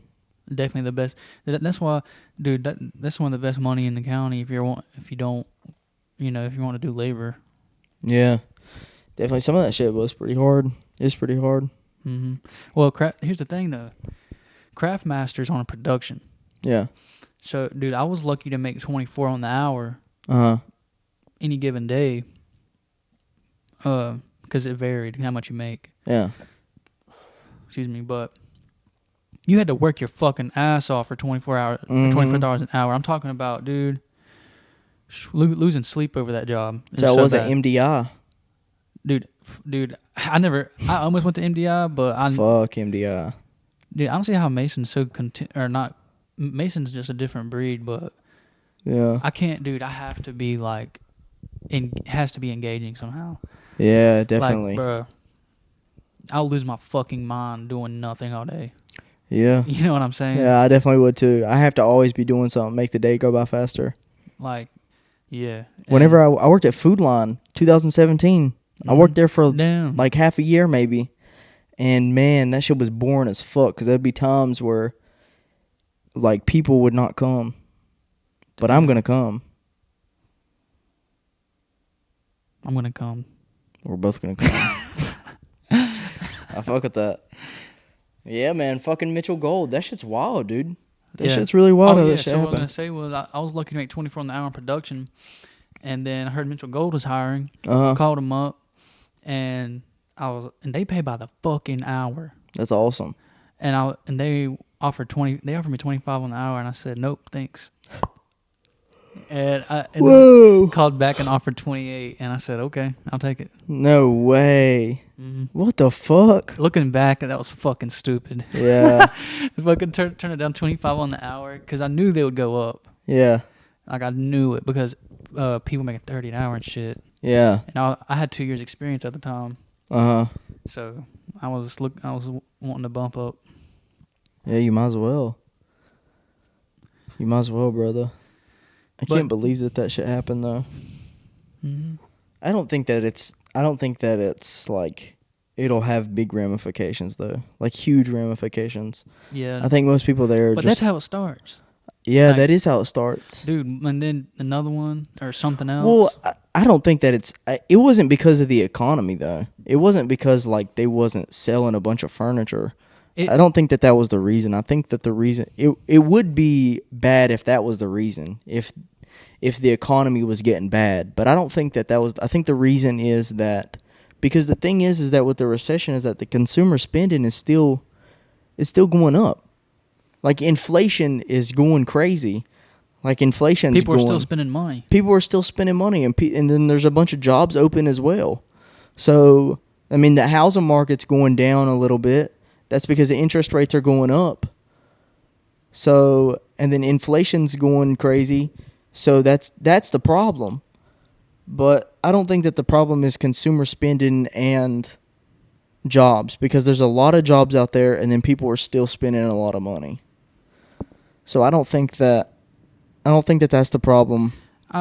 B: Definitely the best. That's why, dude. That's one of the best money in the county. If you want to do labor.
A: Yeah, definitely. Some of that shit was pretty hard. It's pretty hard.
B: Mm-hmm. Well, here's the thing though. Craft Master's on a production. Yeah. So, dude, I was lucky to make 24 on the hour. Any given day. Because it varied how much you make. Yeah. Excuse me, but. You had to work your fucking ass off for 24 hours, $24 an hour. I'm talking about, dude, losing sleep over that job.
A: So it wasn't MDI.
B: Dude, I almost went to MDI, but
A: fuck MDI.
B: Dude, I don't see how Mason's so Mason's just a different breed, but yeah, I can't, dude. I have to be like, it has to be engaging somehow.
A: Yeah, definitely.
B: Like, bro, I'll lose my fucking mind doing nothing all day.
A: Yeah.
B: You know what I'm saying?
A: Yeah, I definitely would too. I have to always be doing something, make the day go by faster.
B: Like, yeah.
A: Whenever I worked at Food Line, 2017, I worked there for like half a year maybe. And man, that shit was boring as fuck, because there'd be times where like people would not come. But I'm going to come.
B: I'm going to come.
A: We're both going to come. I fuck with that. Yeah, man, fucking Mitchell Gold. That shit's wild, dude. That shit's really wild.
B: So what I was going to say was I was lucky to make 24 on the hour in production, and then I heard Mitchell Gold was hiring. Called him up, and they pay by the fucking hour.
A: That's awesome.
B: And they offered me 25 on the hour, and I said, nope, thanks. And called back and offered 28, and I said, okay, I'll take it.
A: No way. Mm-hmm. What the fuck?
B: Looking back, that was fucking stupid.
A: Yeah.
B: If I could turn it down 25 on the hour, because I knew they would go up.
A: Yeah.
B: Like, I knew it, because people making 30 an hour and shit.
A: Yeah.
B: And I had 2 years experience at the time. So I was wanting to bump up.
A: Yeah, you might as well. You might as well, brother. I can't believe that shit happened though. Mm-hmm. I don't think that it's like it'll have big ramifications though, like huge ramifications. Yeah, I think most people there.
B: But that's how it starts.
A: Yeah, that is how it starts,
B: dude. And then another one or something else.
A: Well, I don't think that it wasn't because of the economy though. It wasn't because like they wasn't selling a bunch of furniture. I don't think that was the reason. I think that the reason it would be bad if that was the reason. If the economy was getting bad, but I don't think that was. I think the reason is that because the thing is that with the recession is that the consumer spending is still going up. Like inflation is going crazy. Like inflation.
B: People are still spending money.
A: People are still spending money, and then there's a bunch of jobs open as well. So, I mean, the housing market's going down a little bit. That's because the interest rates are going up. So, and then inflation's going crazy. So that's the problem. But I don't think that the problem is consumer spending and jobs, because there's a lot of jobs out there and then people are still spending a lot of money. So I don't think that that's the problem.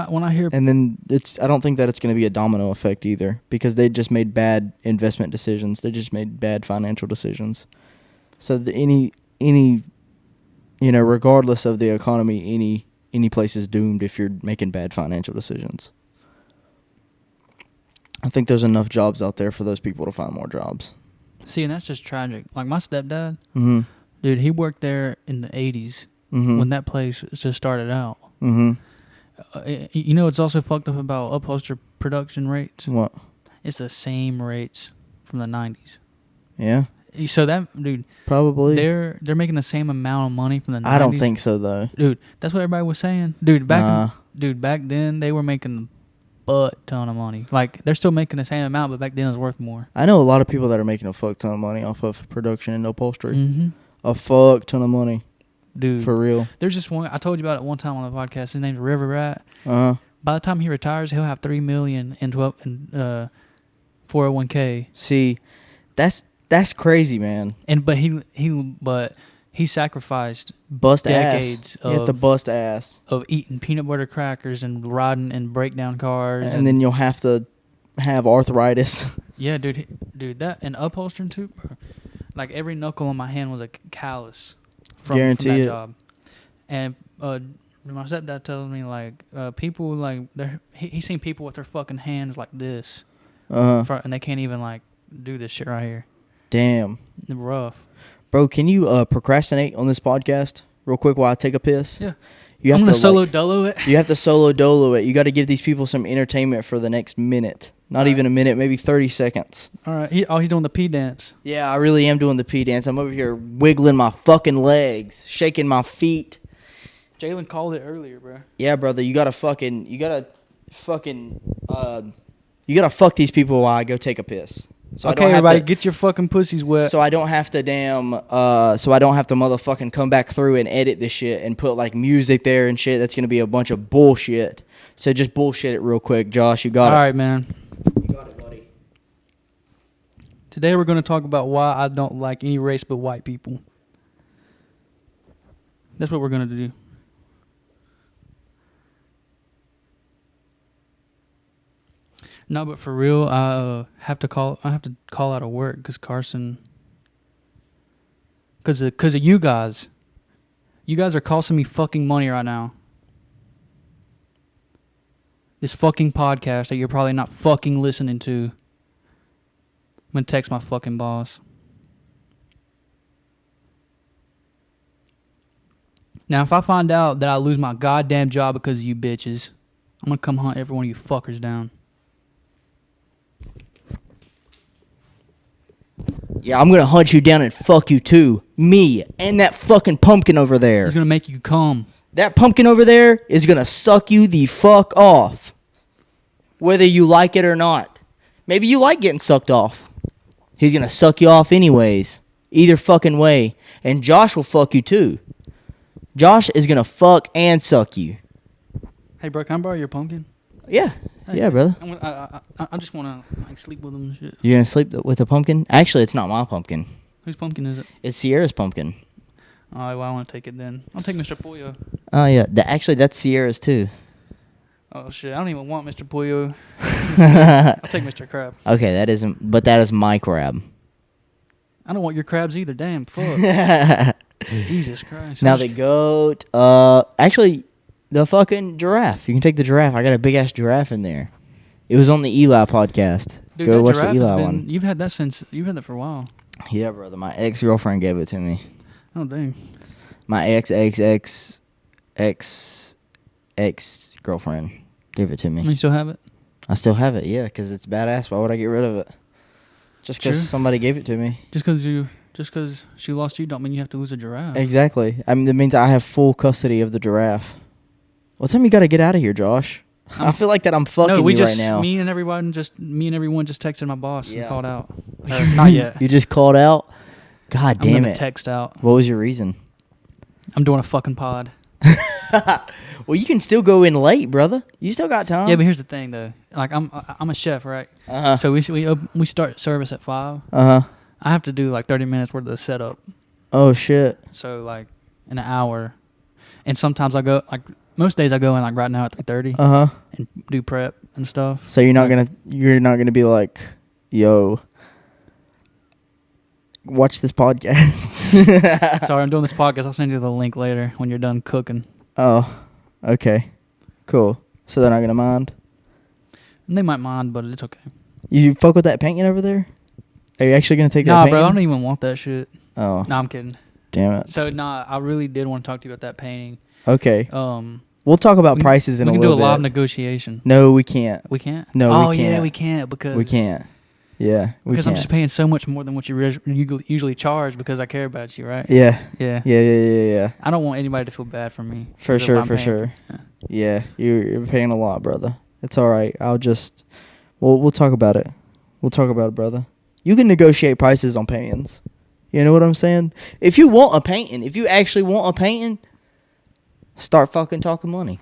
B: When I hear,
A: and then I don't think that it's going to be a domino effect either, because they just made bad investment decisions. They just made bad financial decisions. So any regardless of the economy, any place is doomed if you're making bad financial decisions. I think there's enough jobs out there for those people to find more jobs.
B: See, and that's just tragic. Like my stepdad,
A: Mm-hmm.
B: Dude, he worked there in the 80s
A: Mm-hmm.
B: when that place just started out.
A: Mm-hmm.
B: It's also fucked up about upholstery production rates?
A: What?
B: It's the same rates from the 90s.
A: Yeah.
B: So that, dude,
A: probably
B: they're making the same amount of money from the 90s.
A: I don't think so, though.
B: Dude, that's what everybody was saying. Dude, back then they were making butt ton of money. Like, they're still making the same amount, but back then it was worth more.
A: I know a lot of people that are making a fuck ton of money off of production and upholstery.
B: Mm-hmm.
A: A fuck ton of money.
B: Dude.
A: For real.
B: There's just one, I told you about it one time on the podcast. His name's River Rat.
A: Uh-huh.
B: By the time he retires, he'll have $3 million in 401k.
A: See, that's crazy, man.
B: But he sacrificed
A: bust
B: decades
A: ass. You have to bust ass
B: of eating peanut butter crackers and riding in breakdown cars,
A: and then you'll have to have arthritis.
B: Yeah, dude, that and upholstering too. Like every knuckle on my hand was a callus from that job. And my stepdad tells me like people like he's seen people with their fucking hands like this, and they can't even like do this shit right here.
A: Damn,
B: rough.
A: Bro, can you procrastinate on this podcast real quick while I take a piss?
B: Yeah.
A: You have
B: I'm
A: to
B: solo dolo it.
A: You have to solo dolo it. You got to give these people some entertainment for the next minute. Not even a minute, maybe 30 seconds.
B: All right. He's doing the pee dance.
A: Yeah, I really am doing the pee dance. I'm over here wiggling my fucking legs, shaking my feet.
B: Jalen called it earlier, bro.
A: Yeah, brother, you gotta fuck these people while I go take a piss. So
B: okay, everybody, get your fucking pussies wet.
A: So I don't have to motherfucking come back through and edit this shit and put like music there and shit. That's gonna be a bunch of bullshit. So just bullshit it real quick, Josh. You got it.
B: All right, man.
A: You got it, buddy.
B: Today we're gonna talk about why I don't like any race but white people. That's what we're gonna do. No, but for real, I have to call out of work because Carson, because of you guys. You guys are costing me fucking money right now. This fucking podcast that you're probably not fucking listening to. I'm gonna text my fucking boss. Now, if I find out that I lose my goddamn job because of you bitches, I'm gonna come hunt every one of you fuckers down.
A: Yeah, I'm gonna hunt you down and fuck you too. Me and that fucking pumpkin over there.
B: He's gonna make you come.
A: That pumpkin over there is gonna suck you the fuck off. Whether you like it or not. Maybe you like getting sucked off. He's gonna suck you off anyways. Either fucking way. And Josh will fuck you too. Josh is gonna fuck and suck you.
B: Hey, bro, can I borrow your pumpkin?
A: Yeah.
B: Hey,
A: yeah, brother.
B: I just want to like sleep with him and shit.
A: You gonna sleep with a pumpkin? Actually, it's not my pumpkin.
B: Whose pumpkin is it?
A: It's Sierra's pumpkin.
B: All right, well, I want to take it then. I'll take Mr. Pollo.
A: Oh, yeah. Actually, that's Sierra's too.
B: Oh, shit. I don't even want Mr. Pollo. I'll take Mr. Crab.
A: Okay, that is my crab.
B: I don't want your crabs either. Damn, fuck. Jesus Christ.
A: Now the goat, actually, the fucking giraffe. You can take the giraffe. I got a big-ass giraffe in there. It was on the Eli podcast.
B: Dude,
A: Go
B: that
A: watch the
B: giraffe
A: Eli one.
B: You've had that for a while.
A: Yeah, brother. My ex-girlfriend gave it to me.
B: Oh, dang.
A: My ex-girlfriend gave it to me.
B: You still have it?
A: I still have it, yeah, because it's badass. Why would I get rid of it? Just because somebody gave it to me.
B: Just because she lost you don't mean you have to lose a giraffe.
A: Exactly. I mean, that means I have full custody of the giraffe. What time you got to get out of here, Josh? I feel like that I'm fucking you right now.
B: Me and everyone just texted my boss and called out. Not yet.
A: You just called out? God damn it.
B: Text out.
A: What was your reason?
B: I'm doing a fucking pod.
A: Well, you can still go in late, brother. You still got time.
B: Yeah, but here's the thing, though. Like, I'm a chef, right? So we start service at 5. I have to do like 30 minutes worth of the setup.
A: Oh shit.
B: So like in an hour, and sometimes I go like most days I go in like right now at 3:30. And do prep and stuff.
A: So you're not gonna be like, yo, watch this podcast.
B: Sorry, I'm doing this podcast. I'll send you the link later when you're done cooking.
A: Oh, okay, cool. So they're not gonna mind.
B: And they might mind, but it's okay.
A: You fuck with that painting over there? Are you actually gonna take that painting?
B: Nah, bro, I don't even want that shit.
A: Oh.
B: No, I'm kidding.
A: Damn it.
B: So, I really did want to talk to you about that painting.
A: Okay. We'll talk about prices in a little bit.
B: We can do a live negotiation.
A: No, we can't.
B: We can't?
A: No, we can't.
B: Oh, yeah, we can't because...
A: We can't. Yeah,
B: because I'm just paying so much more than what you usually charge because I care about you, right?
A: Yeah.
B: Yeah.
A: Yeah.
B: I don't want anybody to feel bad for me.
A: For sure. Yeah, you're paying a lot, brother. It's all right. We'll talk about it. We'll talk about it, brother. You can negotiate prices on paintings. You know what I'm saying? If you want a painting, if you actually want a painting, start fucking talking money.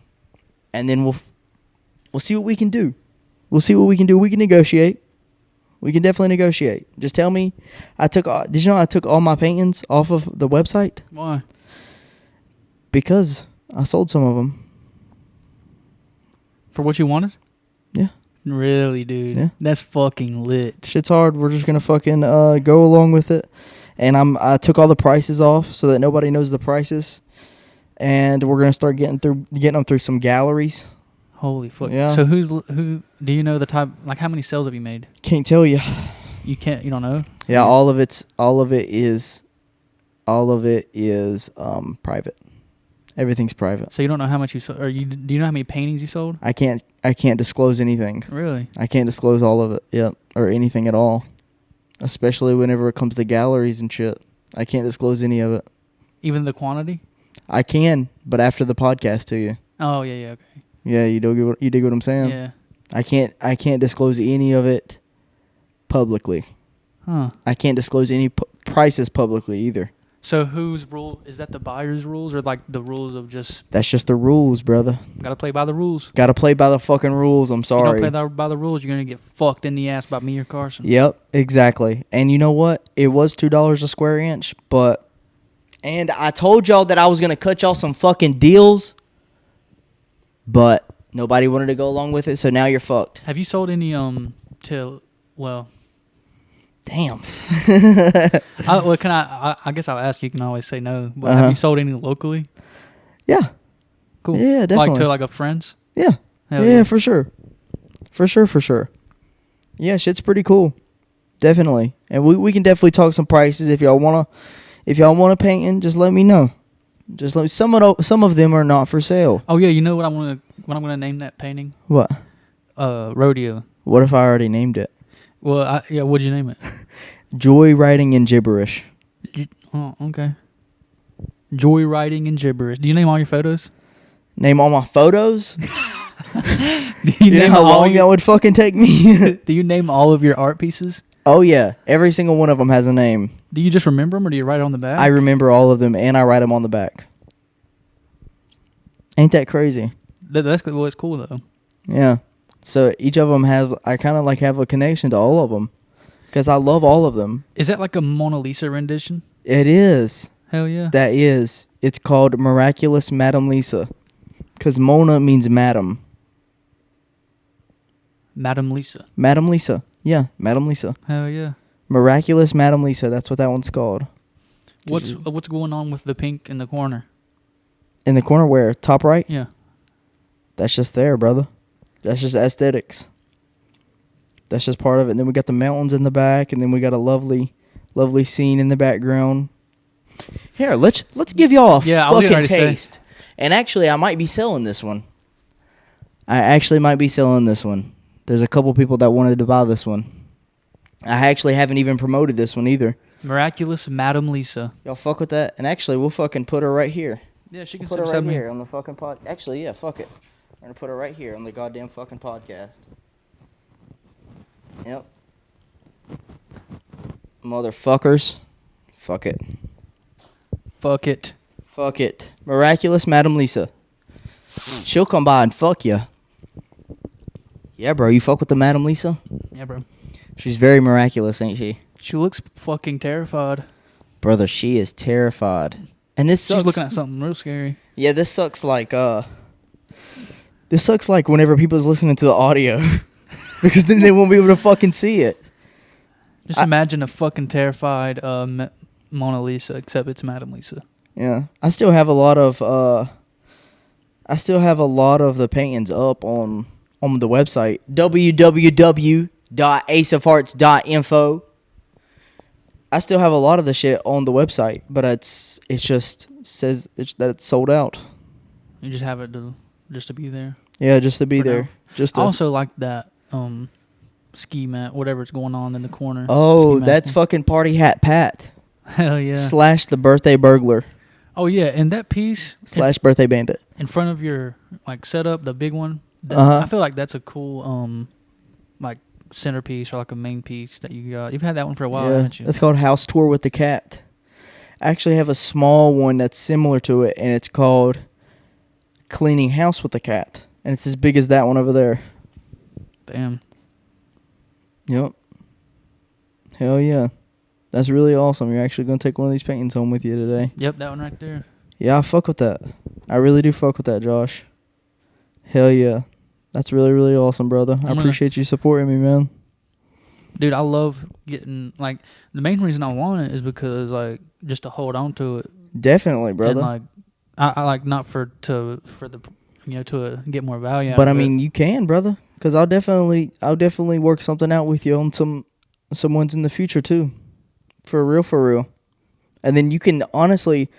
A: And then we'll see what we can do. We can negotiate. We can definitely negotiate. Just tell me. Did you know I took all my paintings off of the website?
B: Why?
A: Because I sold some of them.
B: For what you wanted?
A: Yeah.
B: Really, dude?
A: Yeah.
B: That's fucking lit.
A: Shit's hard. We're just gonna fucking go along with it. And I took all the prices off so that nobody knows the prices. And we're gonna start getting them through some galleries.
B: Holy fuck!
A: Yeah.
B: So who do you know the type? Like, how many sales have you made?
A: Can't tell you.
B: You don't know?
A: Yeah, all of it is private. Everything's private.
B: So you don't know how much you sold, or do you know how many paintings you sold?
A: I can't disclose anything.
B: Really?
A: I can't disclose all of it. Yep, or anything at all. Especially whenever it comes to galleries and shit. I can't disclose any of it.
B: Even the quantity?
A: I can, but after the podcast to you.
B: Oh yeah, okay.
A: Yeah, you dig what I'm saying?
B: Yeah.
A: I can't disclose any of it publicly.
B: Huh.
A: I can't disclose any prices publicly either.
B: So whose rule is that? The buyer's rules or like the rules of just?
A: That's just the rules, brother.
B: Gotta play by the rules.
A: Gotta play by the fucking rules. I'm sorry.
B: You don't play by the rules, you're gonna get fucked in the ass by me or Carson.
A: Yep, exactly. And you know what? It was $2 a square inch, and I told y'all that I was gonna cut y'all some fucking deals, but nobody wanted to go along with it. So now you're fucked.
B: Have you sold any
A: Damn.
B: I guess I'll ask you. You can always say no. But have you sold any locally?
A: Yeah.
B: Cool.
A: Yeah, definitely.
B: Like to like a friends?
A: Yeah.
B: Hell
A: yeah, for sure. For sure. Yeah, shit's pretty cool. Definitely. And we can definitely talk some prices if y'all want a painting, just let me know. Just let me, some of them are not for sale.
B: Oh yeah, you know what I'm gonna name that painting?
A: What?
B: Rodeo.
A: What if I already named it?
B: Well, what'd you name it?
A: Joyriding in Gibberish.
B: Oh, okay. Joyriding in Gibberish. Do you name all your photos?
A: Name all my photos?
B: Do
A: you know how long that would fucking take me?
B: Do you name all of your art pieces?
A: Oh yeah, every single one of them has a name.
B: Do you just remember them, or do you write it on the back?
A: I remember all of them, and I write them on the back. Ain't that crazy?
B: That's cool though.
A: Yeah. So each of them I kind of like have a connection to all of them, because I love all of them.
B: Is that like a Mona Lisa rendition?
A: It is.
B: Hell yeah.
A: That is. It's called Miraculous Madame Lisa, because Mona means madam.
B: Madame Lisa.
A: Madame Lisa. Yeah, Madame Lisa.
B: Hell yeah.
A: Miraculous Madame Lisa. That's what that one's called.
B: What's going on with the pink in the corner?
A: In the corner where? Top right?
B: Yeah.
A: That's just there, brother. That's just aesthetics. That's just part of it. And then we got the mountains in the back, and then we got a lovely scene in the background. Here, let's give y'all a fucking taste. And actually, I might be selling this one. There's a couple people that wanted to buy this one. I actually haven't even promoted this one either.
B: Miraculous Madame Lisa.
A: Y'all fuck with that? And actually, we'll fucking put her right here.
B: Yeah, she can
A: put her right here on the fucking pod. Actually, yeah, fuck it. We're gonna put it right here on the goddamn fucking podcast. Yep. Motherfuckers. Fuck it.
B: Fuck it.
A: Fuck it. Miraculous Madam Lisa. She'll come by and fuck you. Yeah, bro. You fuck with the Madam Lisa?
B: Yeah, bro.
A: She's very miraculous, ain't she?
B: She looks fucking terrified.
A: Brother, she is terrified. And this sucks.
B: She's looking at something real scary.
A: Yeah, this sucks like whenever people's listening to the audio. Because then they won't be able to fucking see it.
B: Just imagine a fucking terrified Mona Lisa, except it's Madam Lisa.
A: Yeah. I still have a lot of the paintings up on the website. www.aceofhearts.info. I still have a lot of the shit on the website, but it just says that it's sold out.
B: You just have it just to be there.
A: Yeah, just to be there.
B: Now.
A: Just
B: I also like that ski mat, whatever's going on in the corner.
A: Oh, that's fucking Party Hat Pat.
B: Hell yeah.
A: / the birthday burglar.
B: Oh yeah, and that piece
A: / birthday bandit.
B: In front of your like setup, the big one. I feel like that's a cool like centerpiece or like a main piece that you got. You've had that one for a while, haven't you?
A: It's called House Tour with the Cat. I actually have a small one that's similar to it, and it's called Cleaning House with the Cat. And it's as big as that one over there.
B: Damn.
A: Yep. Hell yeah. That's really awesome. You're actually going to take one of these paintings home with you today.
B: Yep, that one right there.
A: Yeah, I fuck with that. I really do fuck with that, Josh. Hell yeah. That's really, really awesome, brother. I appreciate you supporting me, man.
B: Dude, I love getting, like, the main reason I want it is because, like, just to hold on to it.
A: Definitely, brother.
B: And, like, I like, not for the, to get more value out
A: but,
B: of
A: I mean, you can, brother. Because I'll definitely work something out with you on some ones in the future, too. For real. And then you can, honestly,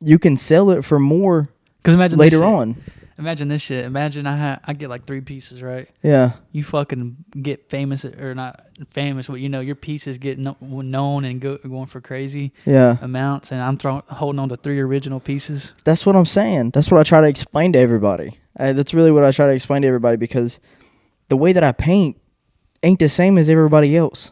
A: you can sell it for more later on.
B: Imagine this shit. Imagine I get like 3 pieces, right?
A: Yeah.
B: You fucking get famous, or not famous, but your pieces get known and going for crazy amounts, and I'm holding on to 3 original pieces.
A: That's what I'm saying. That's what I try to explain to everybody. That's really what I try to explain to everybody, because the way that I paint ain't the same as everybody else.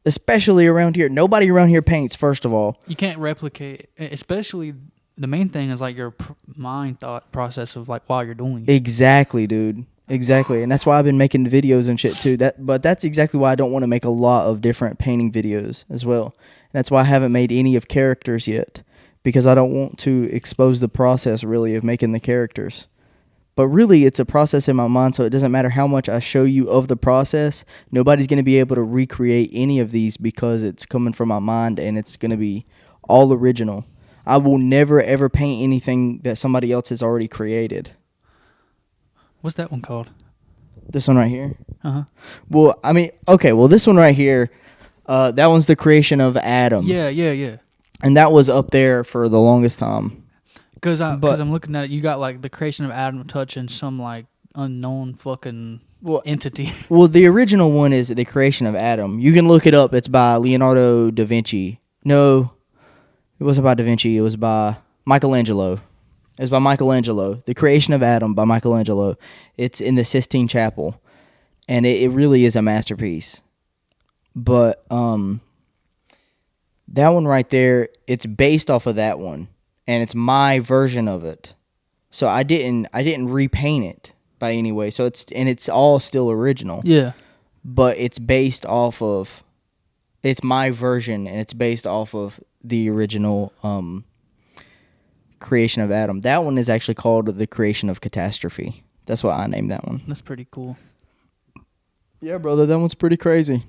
A: Especially around here. Nobody around here paints, first of all.
B: You can't replicate, especially the main thing is like your mind thought process of like while you're doing it.
A: Exactly, dude. Exactly. And that's why I've been making videos and shit too. But that's exactly why I don't want to make a lot of different painting videos as well. And that's why I haven't made any of characters yet. Because I don't want to expose the process really of making the characters. But really, it's a process in my mind, so it doesn't matter how much I show you of the process. Nobody's going to be able to recreate any of these because it's coming from my mind and it's going to be all original. I will never, ever paint anything that somebody else has already created.
B: What's that one called?
A: This one right here?
B: Uh-huh.
A: Well, I mean, okay, well, this one right here, that one's the creation of Adam.
B: Yeah.
A: And that was up there for the longest time.
B: Because I'm looking at it, you got like the creation of Adam touching some like unknown fucking entity. Well,
A: the original one is the creation of Adam. You can look it up. It's by Leonardo da Vinci. No, it wasn't by da Vinci. It was by Michelangelo. It was by Michelangelo. The creation of Adam by Michelangelo. It's in the Sistine Chapel. And it really is a masterpiece. But that one right there, it's based off of that one. And it's my version of it, so I didn't repaint it by any way. So it's all still original.
B: Yeah,
A: but it's based off of, it's my version, and it's based off of the original creation of Adam. That one is actually called the creation of Catastrophe. That's why I named that one.
B: That's pretty cool.
A: Yeah, brother, that one's pretty crazy.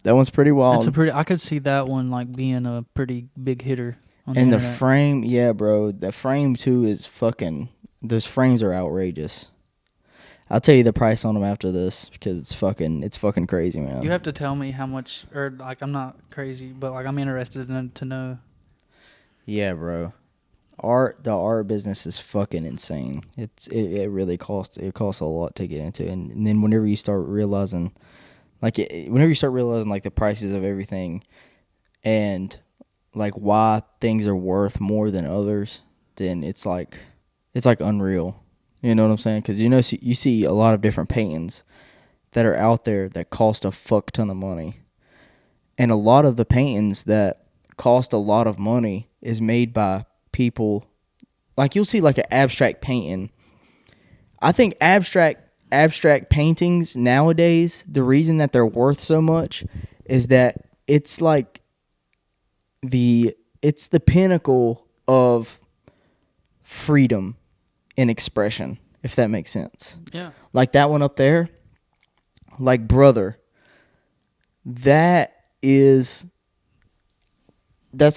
A: That one's pretty wild.
B: I could see that one like being a pretty big hitter.
A: And the frame, yeah, bro. The frame, too, is fucking... Those frames are outrageous. I'll tell you the price on them after this, because it's fucking crazy, man.
B: You have to tell me how much... Or, like, I'm not crazy, but, like, I'm interested to know.
A: Yeah, bro. The art business is fucking insane. It really costs... It costs a lot to get into. And then whenever you start realizing... like, the prices of everything... and... like why things are worth more than others, then it's like unreal. You know what I'm saying? Because you see a lot of different paintings that are out there that cost a fuck ton of money. And a lot of the paintings that cost a lot of money is made by people. Like, you'll see like an abstract painting. I think abstract paintings nowadays, the reason that they're worth so much is that it's like it's the pinnacle of freedom in expression, if that makes sense.
B: Yeah.
A: Like that one up there, like Brother, that's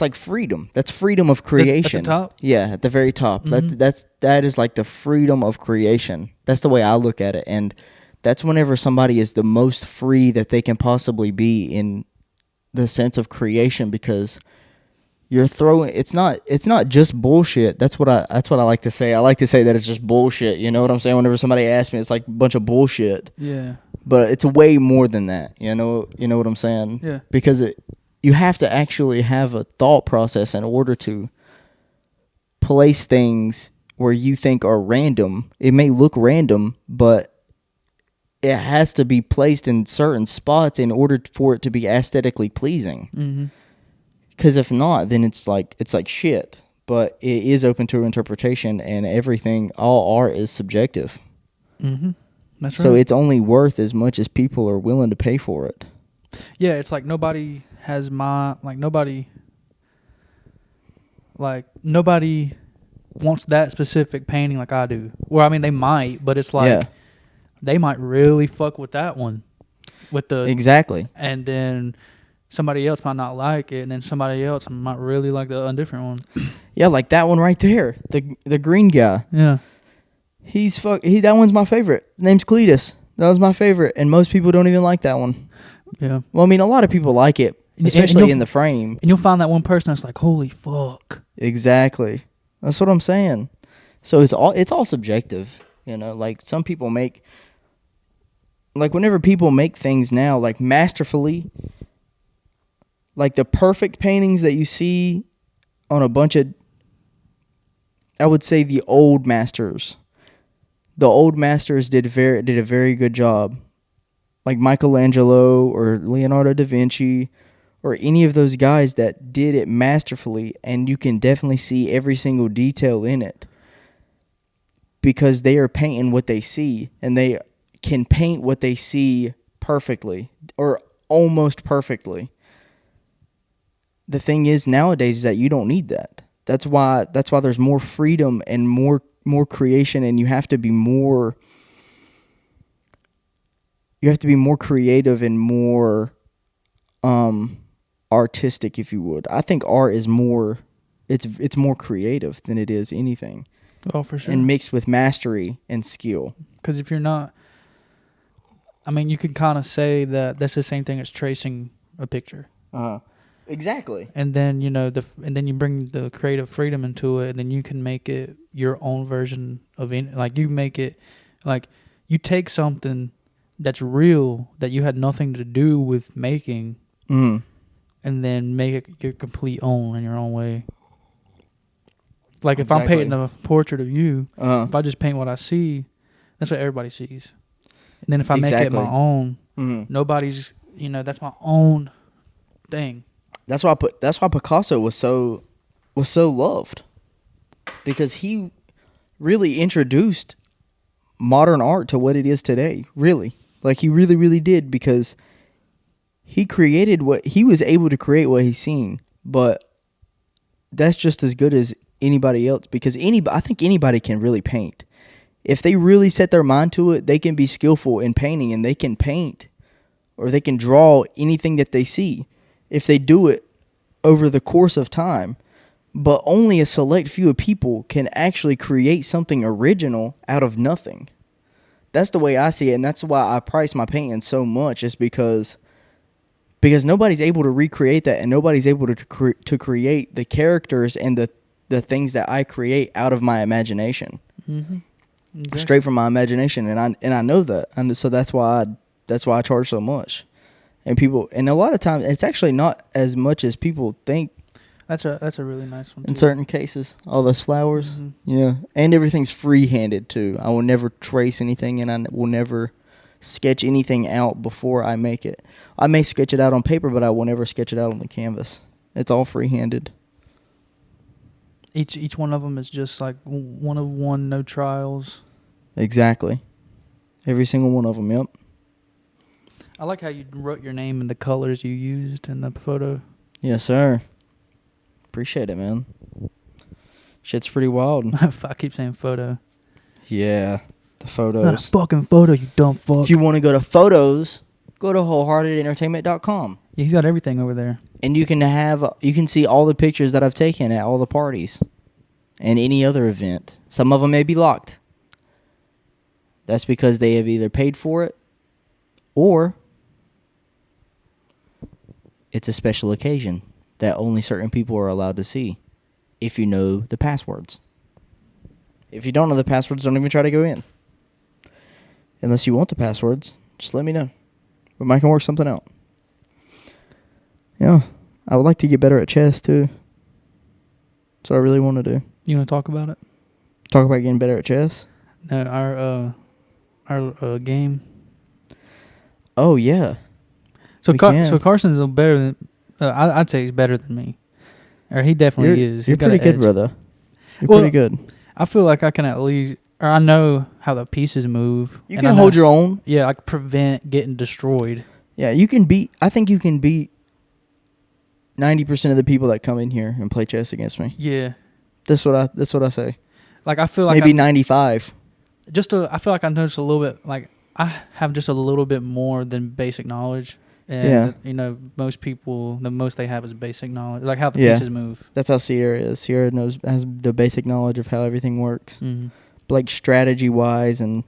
A: like freedom. That's freedom of creation.
B: At the top?
A: Yeah, at the very top.
B: Mm-hmm.
A: That is like the freedom of creation. That's the way I look at it. And that's whenever somebody is the most free that they can possibly be in the sense of creation, because you're throwing it's not just bullshit. That's what I like to say. I like to say that it's just bullshit. You know what I'm saying? Whenever somebody asks me, it's like a bunch of bullshit.
B: Yeah.
A: But it's way more than that. You know what I'm saying?
B: Yeah.
A: Because you have to actually have a thought process in order to place things where you think are random. It may look random, but it has to be placed in certain spots in order for it to be aesthetically pleasing.
B: Mm-hmm.
A: Because if not, then it's like shit. But it is open to interpretation, and everything, all art is subjective.
B: Mm-hmm. That's right.
A: So it's only worth as much as people are willing to pay for it.
B: Yeah, it's like nobody wants that specific painting like I do. Well, I mean, they might, but it's like they might really fuck with that one.
A: Exactly.
B: And then somebody else might not like it, and then somebody else might really like the different one.
A: Yeah, like that one right there, the green guy.
B: Yeah.
A: That one's my favorite. His name's Cletus. That was my favorite, and most people don't even like that one. Yeah. Well, I mean, a lot of people like it, especially in the frame.
B: And you'll find that one person that's like, holy fuck.
A: Exactly. That's what I'm saying. So it's all subjective, you know. Like some people whenever people make things now, like masterfully, like the perfect paintings that you see on a bunch of, I would say the old masters. The old masters did a very good job. Like Michelangelo or Leonardo da Vinci or any of those guys that did it masterfully, and you can definitely see every single detail in it because they are painting what they see, and they can paint what they see perfectly or almost perfectly. The thing is nowadays is that you don't need that. That's why there's more freedom and more creation, and you have to be more creative and more artistic, if you would. I think art is more it's more creative than it is anything.
B: Oh, for sure.
A: And mixed with mastery and skill.
B: Because if you're not, I mean, you can kind of say that that's the same thing as tracing a picture.
A: Exactly.
B: And then and then you bring the creative freedom into it, and then you can make it your own version of it. Like you make it, like you take something that's real that you had nothing to do with making, and then make it your complete own in your own way. Like if I'm painting a portrait of you, if I just paint what I see, that's what everybody sees. And then if I make it my own, nobody's, that's my own thing. That's
A: why Picasso was so loved, because he really introduced modern art to what it is today. Really, like he really, really did, because he was able to create what he's seen. But that's just as good as anybody else, because I think anybody can really paint. If they really set their mind to it, they can be skillful in painting, and they can paint or they can draw anything that they see if they do it over the course of time. But only a select few of people can actually create something original out of nothing. That's the way I see it, and that's why I price my painting so much, is because nobody's able to recreate that, and nobody's able to create the characters and the things that I create out of my imagination.
B: Mm-hmm. Exactly.
A: Straight from my imagination, and I know that, and so that's why I charge so much. And a lot of times it's actually not as much as people think.
B: That's a really nice one, too.
A: In certain cases. All those flowers.
B: Mm-hmm.
A: Yeah. And everything's free-handed, too. I will never trace anything, and I will never sketch anything out before I make it. I may sketch it out on paper, but I will never sketch it out on the canvas. It's all free-handed.
B: Each one of them is just like one of one, no trials.
A: Exactly. Every single one of them, yep.
B: I like how you wrote your name and the colors you used in the photo.
A: Yes, sir. Appreciate it, man. Shit's pretty wild.
B: I keep saying photo.
A: Yeah, the photos.
B: Not a fucking photo, you dumb fuck.
A: If you want to go to photos, go to wholeheartedentertainment.com.
B: Yeah, he's got everything over there.
A: And you can see all the pictures that I've taken at all the parties and any other event. Some of them may be locked. That's because they have either paid for it or it's a special occasion that only certain people are allowed to see if you know the passwords. If you don't know the passwords, don't even try to go in. Unless you want the passwords, just let me know. We might can work something out. Yeah, I would like to get better at chess too. That's what I really want to do.
B: You want to talk about it?
A: Talk about getting better at chess?
B: No, our game.
A: Oh yeah.
B: So Carson's better than. I'd say he's better than me, or he definitely is.
A: You're pretty good, brother. You're pretty good.
B: I feel like I can at least, or I know how the pieces move.
A: You can hold your own.
B: Yeah, I can prevent getting destroyed.
A: Yeah, you can beat. I think you can beat 90% of the people that come in here and play chess against me.
B: Yeah,
A: that's what I say.
B: Like I feel like
A: maybe 95.
B: I feel like I know just a little bit. Like I have just a little bit more than basic knowledge. And, most people, the most they have is basic knowledge, like how the pieces move.
A: Has the basic knowledge of how everything works.
B: Mm-hmm.
A: Like strategy-wise and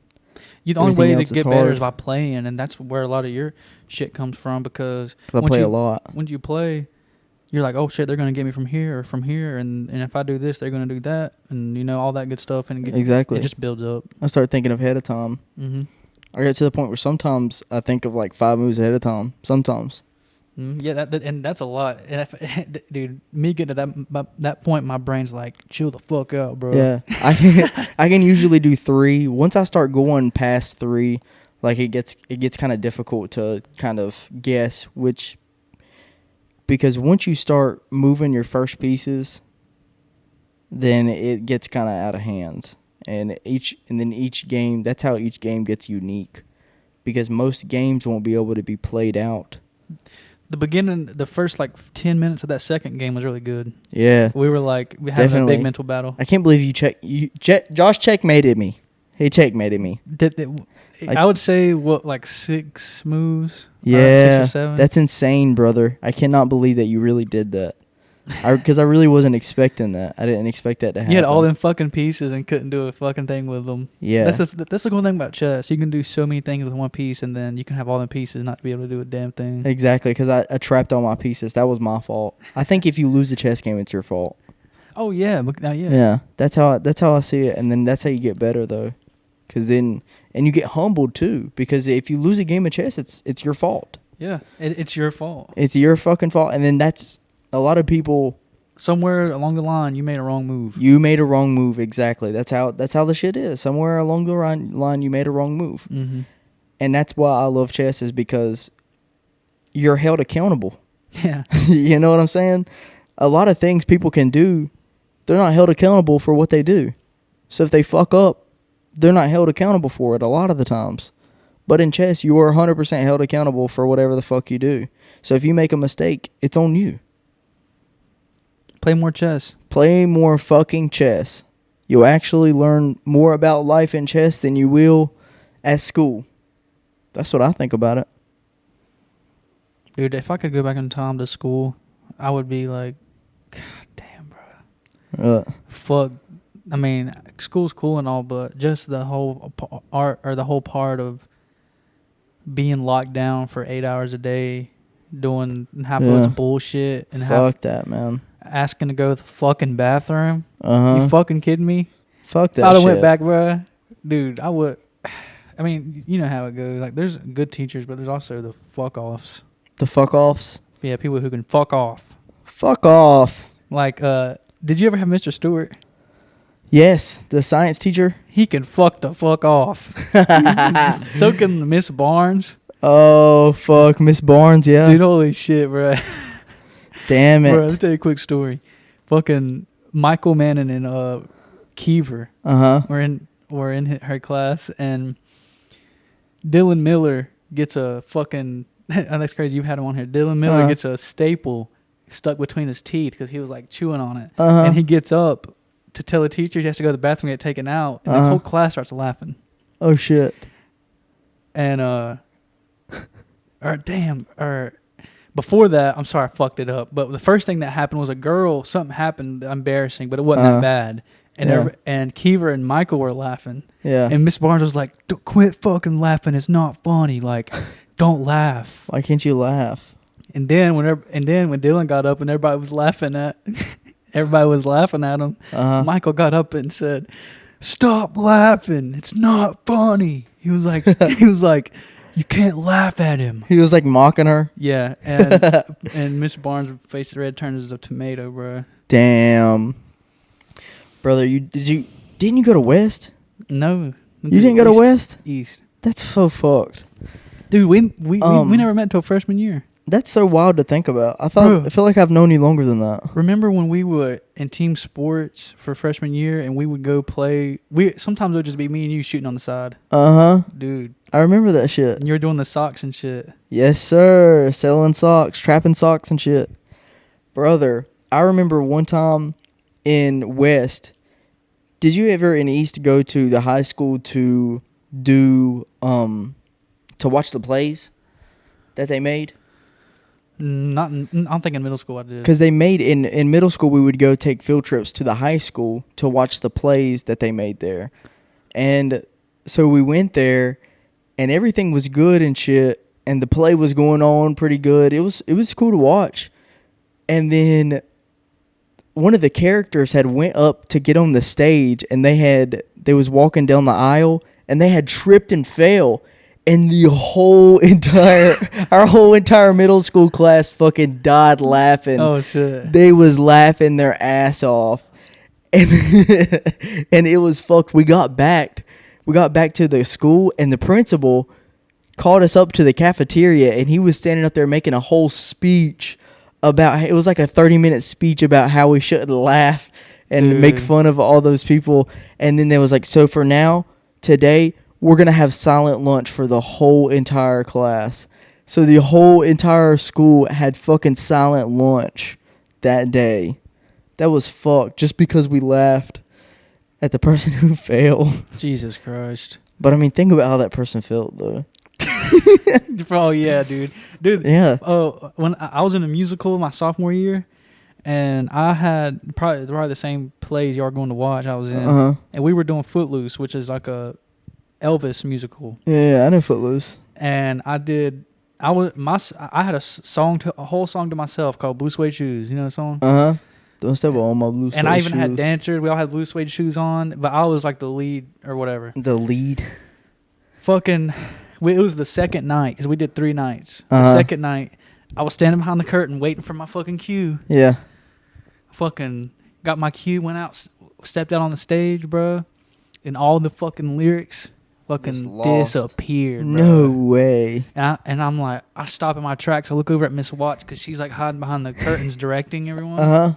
B: the only way to get better is by playing, and that's where a lot of your shit comes from because
A: I play a lot.
B: When you play, you're like, oh, shit, they're going to get me from here, and if I do this, they're going to do that, and, all that good stuff. And
A: exactly.
B: It just builds up.
A: I start thinking ahead of time.
B: Mm-hmm.
A: I get to the point where sometimes I think of like 5 moves ahead of time. Sometimes.
B: Yeah, and that's a lot. And dude, me getting to that point, my brain's like, chill the fuck out, bro.
A: Yeah, I can usually do 3. Once I start going past 3, like it gets kind of difficult to kind of guess which. Because once you start moving your first pieces, then it gets kind of out of hand. And then each game, that's how each game gets unique. Because most games won't be able to be played out.
B: The first 10 minutes of that second game was really good.
A: Yeah.
B: We had a big mental battle.
A: I can't believe Josh checkmated me. He checkmated me.
B: I would say 6 moves?
A: Yeah.
B: 6 or 7?
A: That's insane, brother. I cannot believe that you really did that. Because I really wasn't expecting that. I didn't expect that to happen.
B: You had all them fucking pieces and couldn't do a fucking thing with them.
A: Yeah.
B: That's the cool thing about chess. You can do so many things with one piece, and then you can have all them pieces not to be able to do a damn thing.
A: Exactly, because I trapped all my pieces. That was my fault. I think if you lose a chess game, it's your fault.
B: Oh, yeah. Yeah.
A: Yeah, that's how I see it, and then that's how you get better, though. And you get humbled, too, because if you lose a game of chess, it's your fault.
B: Yeah, it's your fault.
A: It's your fucking fault, and then that's... A lot of people...
B: Somewhere along the line, you made a wrong move.
A: You made a wrong move, exactly. That's how the shit is. Somewhere along the line, you made a wrong move.
B: Mm-hmm.
A: And that's why I love chess, is because you're held accountable.
B: Yeah.
A: You know what I'm saying? A lot of things people can do, they're not held accountable for what they do. So if they fuck up, they're not held accountable for it a lot of the times. But in chess, you are 100% held accountable for whatever the fuck you do. So if you make a mistake, it's on you.
B: Play more chess.
A: Play more fucking chess. You'll actually learn more about life in chess than you will at school. That's what I think about it.
B: Dude, if I could go back in time to school, I would be like, God damn, bro. Fuck. I mean, school's cool and all, but just the whole part of being locked down for 8 hours a day, doing half of it's bullshit, and
A: fuck that, man.
B: Asking to go to the fucking bathroom.
A: You
B: fucking kidding me?
A: Fuck that.
B: If I'd have went back, bro, dude, I would. I mean, you know how it goes. Like, there's good teachers, but there's also the fuck offs.
A: The fuck offs.
B: Yeah, people who can fuck off.
A: Fuck off.
B: Like, did you ever have Mr. Stewart?
A: Yes, the science teacher.
B: He can fuck the fuck off. So can Miss Barnes.
A: Oh, fuck. Miss Barnes, yeah.
B: Dude, holy shit, bro.
A: Damn it.
B: Bro, let me tell you a quick story. Fucking Michael Mannon and Kiever were in her class, and Dylan Miller gets a fucking... Oh, that's crazy. You had him on here. Dylan Miller gets a staple stuck between his teeth because he was like chewing on it. And he gets up to tell the teacher he has to go to the bathroom and get taken out. And the whole class starts laughing.
A: Oh, shit.
B: And, before that, I'm sorry I fucked it up. But the first thing that happened was something happened embarrassing, but it wasn't that bad. And and Kiever and Michael were laughing. Yeah. And Miss Barnes was like, quit fucking laughing. It's not funny. Like, don't laugh.
A: Why can't you laugh?
B: And then when Dylan got up and everybody was laughing at him, Michael got up and said, "Stop laughing. It's not funny." He was like, "You can't laugh at him."
A: He was like mocking her.
B: Yeah, and Miss Barnes' face red turned as a tomato, bro.
A: Damn, brother, didn't you go to West?
B: No,
A: you didn't go to West.
B: East.
A: That's so fucked,
B: dude. We never met until freshman year.
A: That's so wild to think about. I feel like I've known you longer than that.
B: Remember when we were in team sports for freshman year and we would go play? Sometimes it would just be me and you shooting on the side. Dude.
A: I remember that shit.
B: And you were doing the socks and shit.
A: Yes, sir. Selling socks, trapping socks and shit. Brother, I remember one time in West. Did you ever in East go to the high school to do to watch the plays that they made?
B: I don't think in middle school I did.
A: Because they made in middle school, we would go take field trips to the high school to watch the plays that they made there. And so we went there and everything was good and shit. And the play was going on pretty good. It was cool to watch. And then one of the characters had went up to get on the stage and they was walking down the aisle and they had tripped and fell. And our whole entire middle school class fucking died laughing.
B: Oh shit!
A: They was laughing their ass off, and and it was fucked. We got back to the school, and the principal called us up to the cafeteria, and he was standing up there making a whole speech about. It was like a 30-minute speech about how we shouldn't laugh and make fun of all those people. And then there was like, so for now, today, we're going to have silent lunch for the whole entire class. So the whole entire school had fucking silent lunch that day. That was fucked just because we laughed at the person who failed.
B: Jesus Christ.
A: But I mean, think about how that person felt though.
B: Oh yeah, dude.
A: Yeah.
B: Oh, when I was in a musical my sophomore year, and I had probably the same plays y'all were going to watch I was in. And we were doing Footloose, which is like a Elvis musical.
A: Yeah, I know Footloose.
B: And I had a whole song to myself called Blue Suede Shoes. You know the song?
A: Don't step on my blue suede shoes.
B: And I even had dancers. We all had blue suede shoes on, but I was like the lead or whatever.
A: The lead?
B: Fucking, it was the second night because we did 3 nights. The second night, I was standing behind the curtain waiting for my fucking cue.
A: Yeah.
B: Fucking got my cue, went out, stepped out on the stage, bro, and all the fucking lyrics fucking disappeared, bro.
A: No way.
B: And I'm like, I stop in my tracks. I look over at Miss Watts because she's like hiding behind the curtains directing everyone.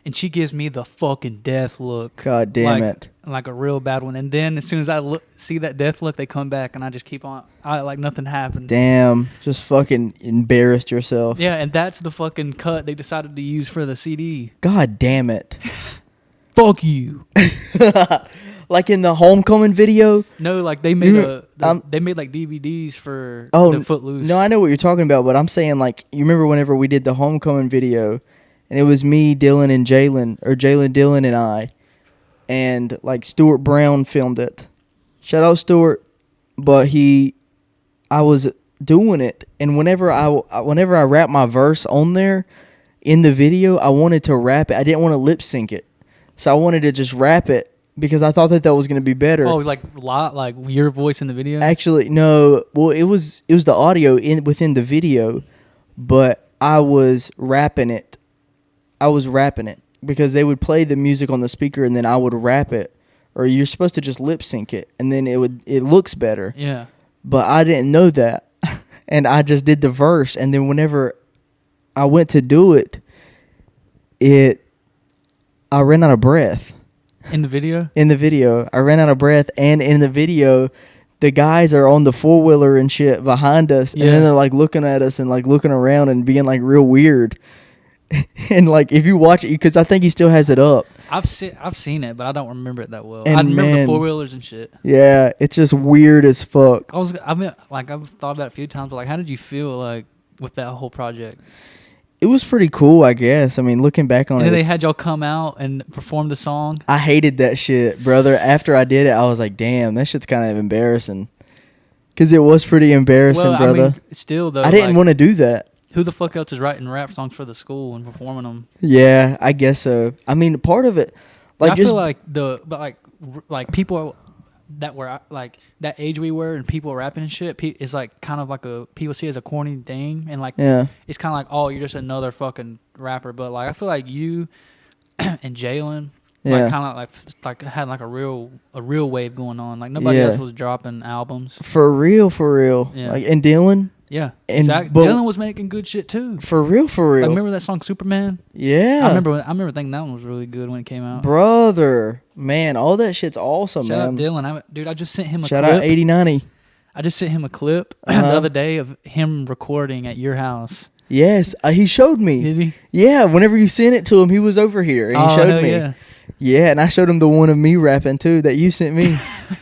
B: And she gives me the fucking death look.
A: God damn it.
B: Like a real bad one. And then as soon as I see that death look, they come back and I just keep on. Like nothing happened.
A: Damn. Just fucking embarrassed yourself.
B: Yeah, and that's the fucking cut they decided to use for the CD.
A: God damn it.
B: Fuck you.
A: Like in the Homecoming video?
B: No, like they made they made like DVDs for the Footloose.
A: No, I know what you're talking about, but I'm saying like, you remember whenever we did the Homecoming video, and it was me, Dylan, and Jalen, or Jalen, Dylan, and I, and like Stuart Brown filmed it. Shout out Stuart, but I was doing it, and whenever I rap my verse on there in the video, I wanted to rap it. I didn't want to lip sync it, so I wanted to just rap it. Because I thought that was going to be better.
B: Oh, like your voice in the video?
A: Actually, no. Well, it was the audio within the video, but I was rapping it I was rapping it because they would play the music on the speaker and then I would rap it, or you're supposed to just lip sync it and then it looks better.
B: Yeah.
A: But I didn't know that, and I just did the verse, and then whenever I went to do it, I ran out of breath.
B: In the video?
A: In the video. I ran out of breath, and in the video, the guys are on the four-wheeler and shit behind us, and then they're, like, looking at us and, like, looking around and being, like, real weird. And, like, if you watch it, because I think he still has it up.
B: I've seen it, but I don't remember it that well.
A: And
B: I remember the four-wheelers and shit.
A: Yeah, it's just weird as fuck.
B: I've thought about it a few times, but, like, how did you feel, like, with that whole project?
A: It was pretty cool, I guess. I mean, looking back on it.
B: And then they had y'all come out and perform the song.
A: I hated that shit, brother. After I did it, I was like, damn, that shit's kind of embarrassing. Because it was pretty embarrassing, brother. I mean,
B: still, though.
A: I didn't want to do that.
B: Who the fuck else is writing rap songs for the school and performing them?
A: Yeah, I guess so. I mean, part of it.
B: Like, I feel like people that were like that age we were and people rapping and shit is like kind of like people see it as a corny thing, and like it's kind of like, oh, you're just another fucking rapper. But like I feel like you and Jalen like kind of like had like a real wave going on. Like nobody else was dropping albums
A: for real. Yeah. Like, and Dylan.
B: Yeah, exactly. Dylan was making good shit too.
A: For real.
B: Like, remember that song Superman?
A: Yeah,
B: I remember thinking that one was really good when it came out.
A: Brother, man, all that shit's awesome,
B: Shout
A: man.
B: out Dylan, dude. I just sent him a
A: clip.
B: Shout
A: out 8090.
B: I just sent him a clip the other day of him recording at your house.
A: Yes, he showed me.
B: Did he?
A: Yeah, whenever you sent it to him, he was over here and he showed me. Yeah. Yeah, and I showed him the one of me rapping too that you sent me.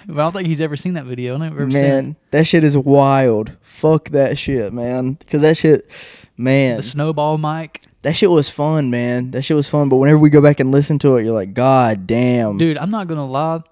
B: But I don't think he's ever seen that video. I never
A: seen it. That shit is wild. Fuck that shit, man. Because that shit, man.
B: The snowball mic.
A: That shit was fun, man. That shit was fun. But whenever we go back and listen to it, you're like, God damn.
B: Dude, I'm not going to lie.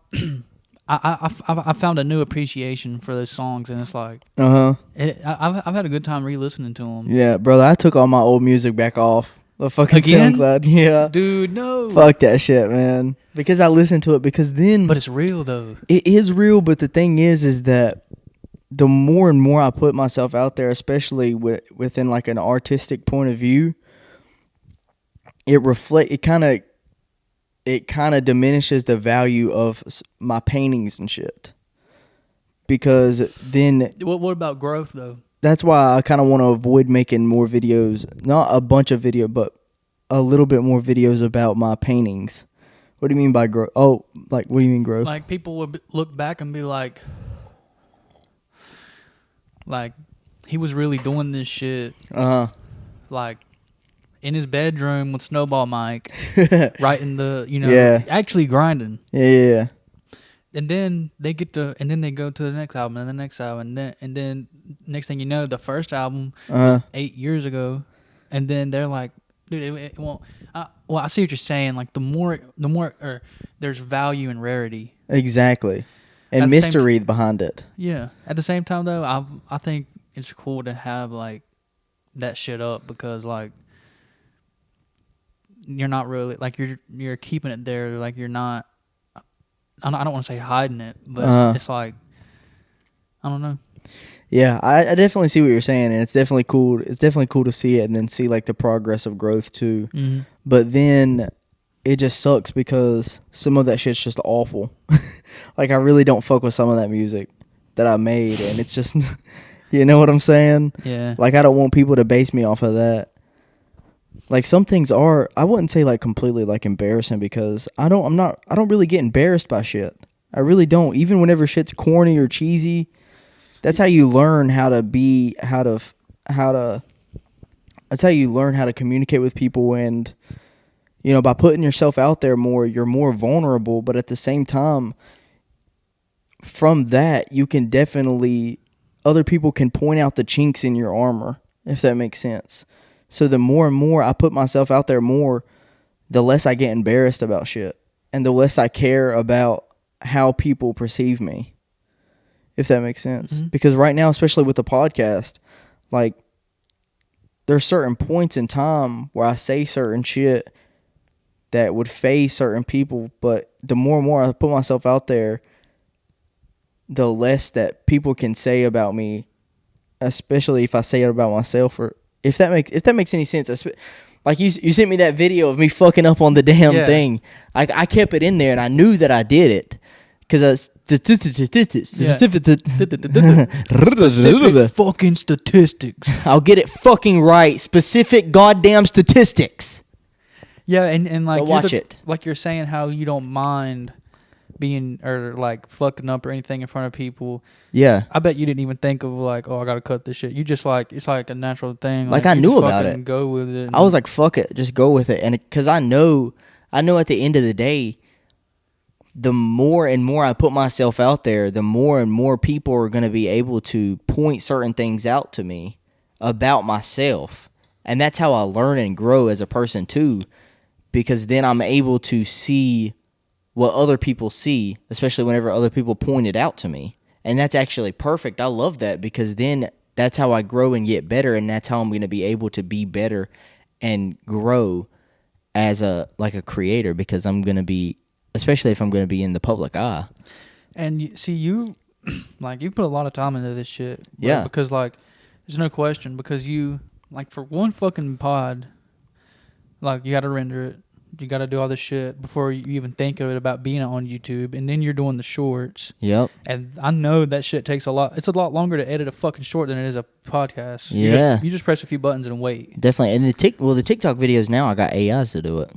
B: I found a new appreciation for those songs, and it's like, I've had a good time re-listening to them.
A: Yeah, brother. I took all my old music back off. The fucking SoundCloud, yeah.
B: Dude, no.
A: Fuck that shit, man. Because I listened to it, because then...
B: But it's real, though.
A: It is real, but the thing is that the more and more I put myself out there, especially within like an artistic point of view, it kind of diminishes the value of my paintings and shit. Because then...
B: What about growth, though?
A: That's why I kind of want to avoid making more videos. Not a bunch of video, but a little bit more videos about my paintings. What do you mean by growth? Oh, like, what do you mean growth?
B: Like, people would look back and be like, he was really doing this shit. Like, in his bedroom with Snowball Mike, writing actually grinding.
A: Yeah.
B: And then they go to the next album and the next album, and then next thing you know, the first album was 8 years ago, and then they're like, dude, I see what you're saying. Like the more, there's value in rarity.
A: Exactly, and mystery behind it.
B: Yeah. At the same time, though, I think it's cool to have like that shit up, because like you're not really like you're keeping it there. Like you're not. I don't want to say hiding it, but it's like, I don't know.
A: Yeah, I definitely see what you're saying, and it's definitely cool. It's definitely cool to see it and then see like the progress of growth too. Mm-hmm. But then it just sucks because some of that shit's just awful. Like I really don't fuck with some of that music that I made, and it's just, you know what I'm saying?
B: Yeah.
A: Like I don't want people to base me off of that. Like some things are, I wouldn't say like completely like embarrassing, because I don't really get embarrassed by shit. I really don't. Even whenever shit's corny or cheesy, that's how you learn how to that's how you learn how to communicate with people. And, you know, by putting yourself out there more, you're more vulnerable, but at the same time, from that, you can definitely, other people can point out the chinks in your armor, if that makes sense. So the more and more I put myself out there more, the less I get embarrassed about shit. And the less I care about how people perceive me. If that makes sense. Mm-hmm. Because right now, especially with the podcast, like, there's certain points in time where I say certain shit that would phase certain people. But the more and more I put myself out there, the less that people can say about me. Especially if I say it about myself, or... If that makes any sense, Like you sent me that video of me fucking up on the damn thing. I kept it in there, and I knew that I did it because I specific
B: fucking statistics.
A: I'll get it fucking right. Specific goddamn statistics.
B: Yeah, and like
A: watch it.
B: Like you're saying how you don't mind being or like fucking up or anything in front of people.
A: Yeah.
B: I bet you didn't even think of like, oh, I gotta cut this shit. You just like it's like a natural thing.
A: Like I knew about it.
B: Go with it.
A: I was like, fuck it, just go with it, and because I know at the end of the day, the more and more I put myself out there, the more and more people are going to be able to point certain things out to me about myself, and that's how I learn and grow as a person too, because then I'm able to see what other people see, especially whenever other people point it out to me. And that's actually perfect. I love that because then that's how I grow and get better, and that's how I'm going to be able to be better and grow as a creator, because I'm going to be, especially if I'm going to be in the public eye.
B: And you like you put a lot of time into this shit.
A: Yeah.
B: Because like there's no question, because you like for one fucking pod, like you got to render it. You got to do all this shit before you even think of it about being on YouTube, and then you're doing the shorts.
A: Yep.
B: And I know that shit takes a lot. It's a lot longer to edit a fucking short than it is a podcast.
A: Yeah.
B: You just press a few buttons and wait.
A: Definitely. And the TikTok videos now, I got AIs to do it.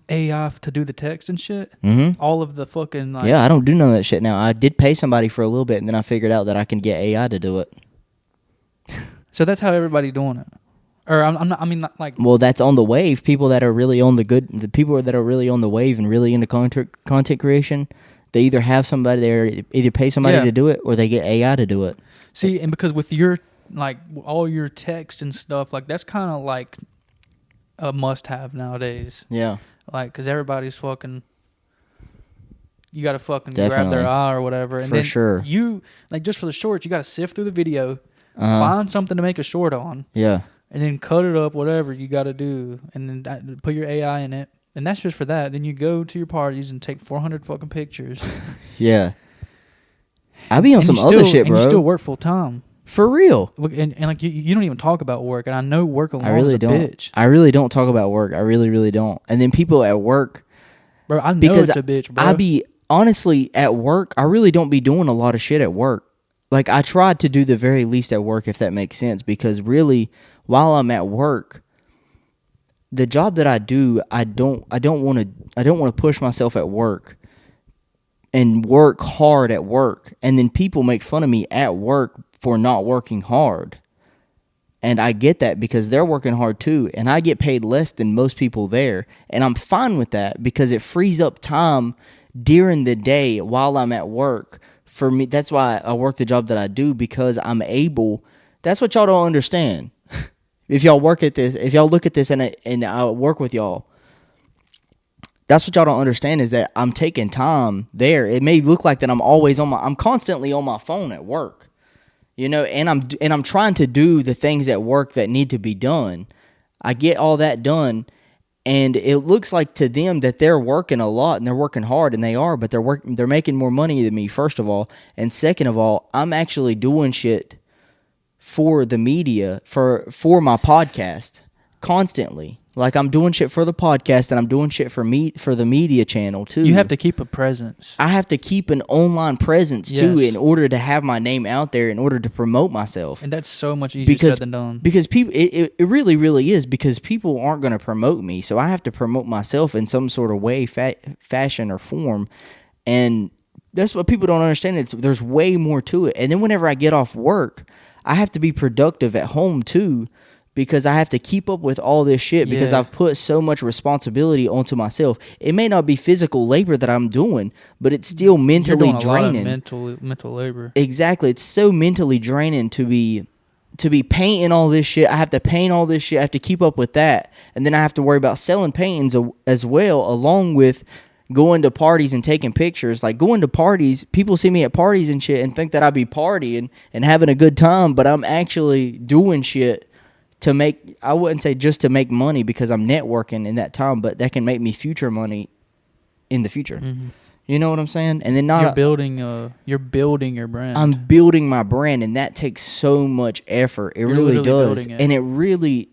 B: AI to do the text and shit.
A: Mm-hmm.
B: All of the fucking like.
A: Yeah, I don't do none of that shit now. I did pay somebody for a little bit, and then I figured out that I can get AI to do it.
B: So that's how everybody's doing it. Or I'm not. I mean, not like.
A: Well, that's on the wave. People that are really on the people that are really on the wave and really into content creation, they either have somebody there, either pay somebody to do it, or they get AI to do it.
B: See, and because with your like all your text and stuff, like that's kind of like a must-have nowadays.
A: Yeah.
B: Like, because everybody's fucking. You got to fucking grab their eye or whatever, and
A: for
B: then
A: sure.
B: You like just for the shorts, you got to sift through the video, find something to make a short on.
A: Yeah.
B: And then cut it up, whatever you got to do, and then put your AI in it, and that's just for that. Then you go to your parties and take 400 fucking pictures.
A: Yeah, I be on some other shit, bro.
B: And you still work full time
A: for real.
B: And like you don't even talk about work, and I know work alone is a bitch.
A: I really don't talk about work. I really, really don't. And then people at work,
B: bro, I know it's a bitch, bro.
A: I be honestly at work. I really don't be doing a lot of shit at work. Like I tried to do the very least at work, if that makes sense, because really. While I'm at work, the job that I do, I don't want to push myself at work and work hard at work, and then people make fun of me at work for not working hard. And I get that because they're working hard too, and I get paid less than most people there, and I'm fine with that because it frees up time during the day while I'm at work. For me, that's why I work the job that I do, because I'm able. That's what y'all don't understand. If y'all work at this, if y'all look at this and I work with y'all, that's what y'all don't understand, is that I'm taking time there. It may look like that I'm constantly on my phone at work, you know, and I'm trying to do the things at work that need to be done. I get all that done, and it looks like to them that they're working a lot and they're working hard, and they are, but they're making more money than me, first of all, and second of all, I'm actually doing shit for the media, for my podcast constantly. Like I'm doing shit for the podcast, and I'm doing shit for the media channel too.
B: You have to keep a presence.
A: I have to keep an online presence too, in order to have my name out there, in order to promote myself.
B: And that's so much easier said than done.
A: Because people, it really, really is, because people aren't going to promote me, so I have to promote myself in some sort of way, fashion, or form, and that's what people don't understand. There's way more to it. And then whenever I get off work, I have to be productive at home too, because I have to keep up with all this shit, because I've put so much responsibility onto myself. It may not be physical labor that I'm doing, but it's still mentally draining.
B: A lot of mental labor.
A: Exactly. It's so mentally draining to be painting all this shit. I have to paint all this shit. I have to keep up with that. And then I have to worry about selling paintings as well, along with going to parties and taking pictures. Like going to parties, people see me at parties and shit and think that I be partying and having a good time, but I'm actually doing shit to make, I wouldn't say just to make money, because I'm networking in that time, but that can make me future money in the future. Mm-hmm. You know what I'm saying? And then
B: you're building your brand.
A: I'm building my brand, and that takes so much effort. It really does. And it really,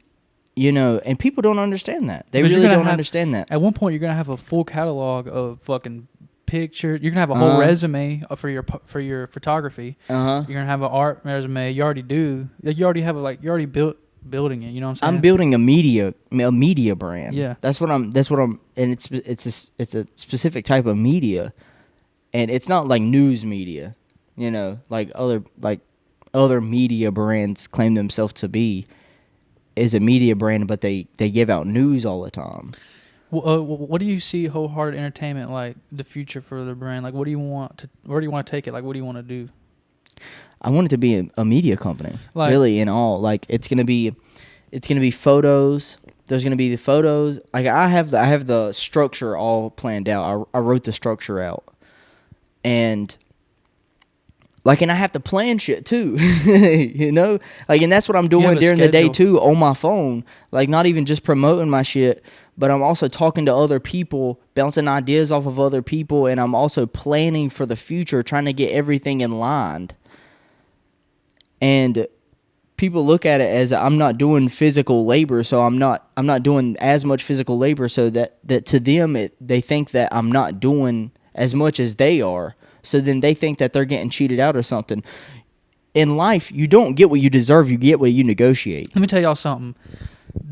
A: you know, and people don't understand that. They really don't understand that.
B: At one point, you're gonna have a full catalog of fucking pictures. You're gonna have a whole resume for your photography. You're gonna have an art resume. You already do. You already have you're already building it. You know what I'm saying?
A: I'm building a media brand.
B: Yeah,
A: that's what I'm. And it's a specific type of media, and it's not like news media. You know, like other media brands claim themselves to be. Is a media brand, but they give out news all the time.
B: What do you see Wholehearted Entertainment like the future for the brand? Like, where do you want to take it? Like, what do you want to do?
A: I want it to be a media company, really, in all. Like, it's gonna be photos. There's gonna be the photos. Like, I have the structure all planned out. I wrote the structure out, and and I have to plan shit too, you know? Like, and that's what I'm doing during the day too on my phone. Like, not even just promoting my shit, but I'm also talking to other people, bouncing ideas off of other people, and I'm also planning for the future, trying to get everything in line. And people look at it as I'm not doing physical labor, so I'm not doing as much physical labor, so that to them they think that I'm not doing as much as they are. So then they think that they're getting cheated out or something. In life, you don't get what you deserve. You get what you negotiate.
B: Let me tell y'all something.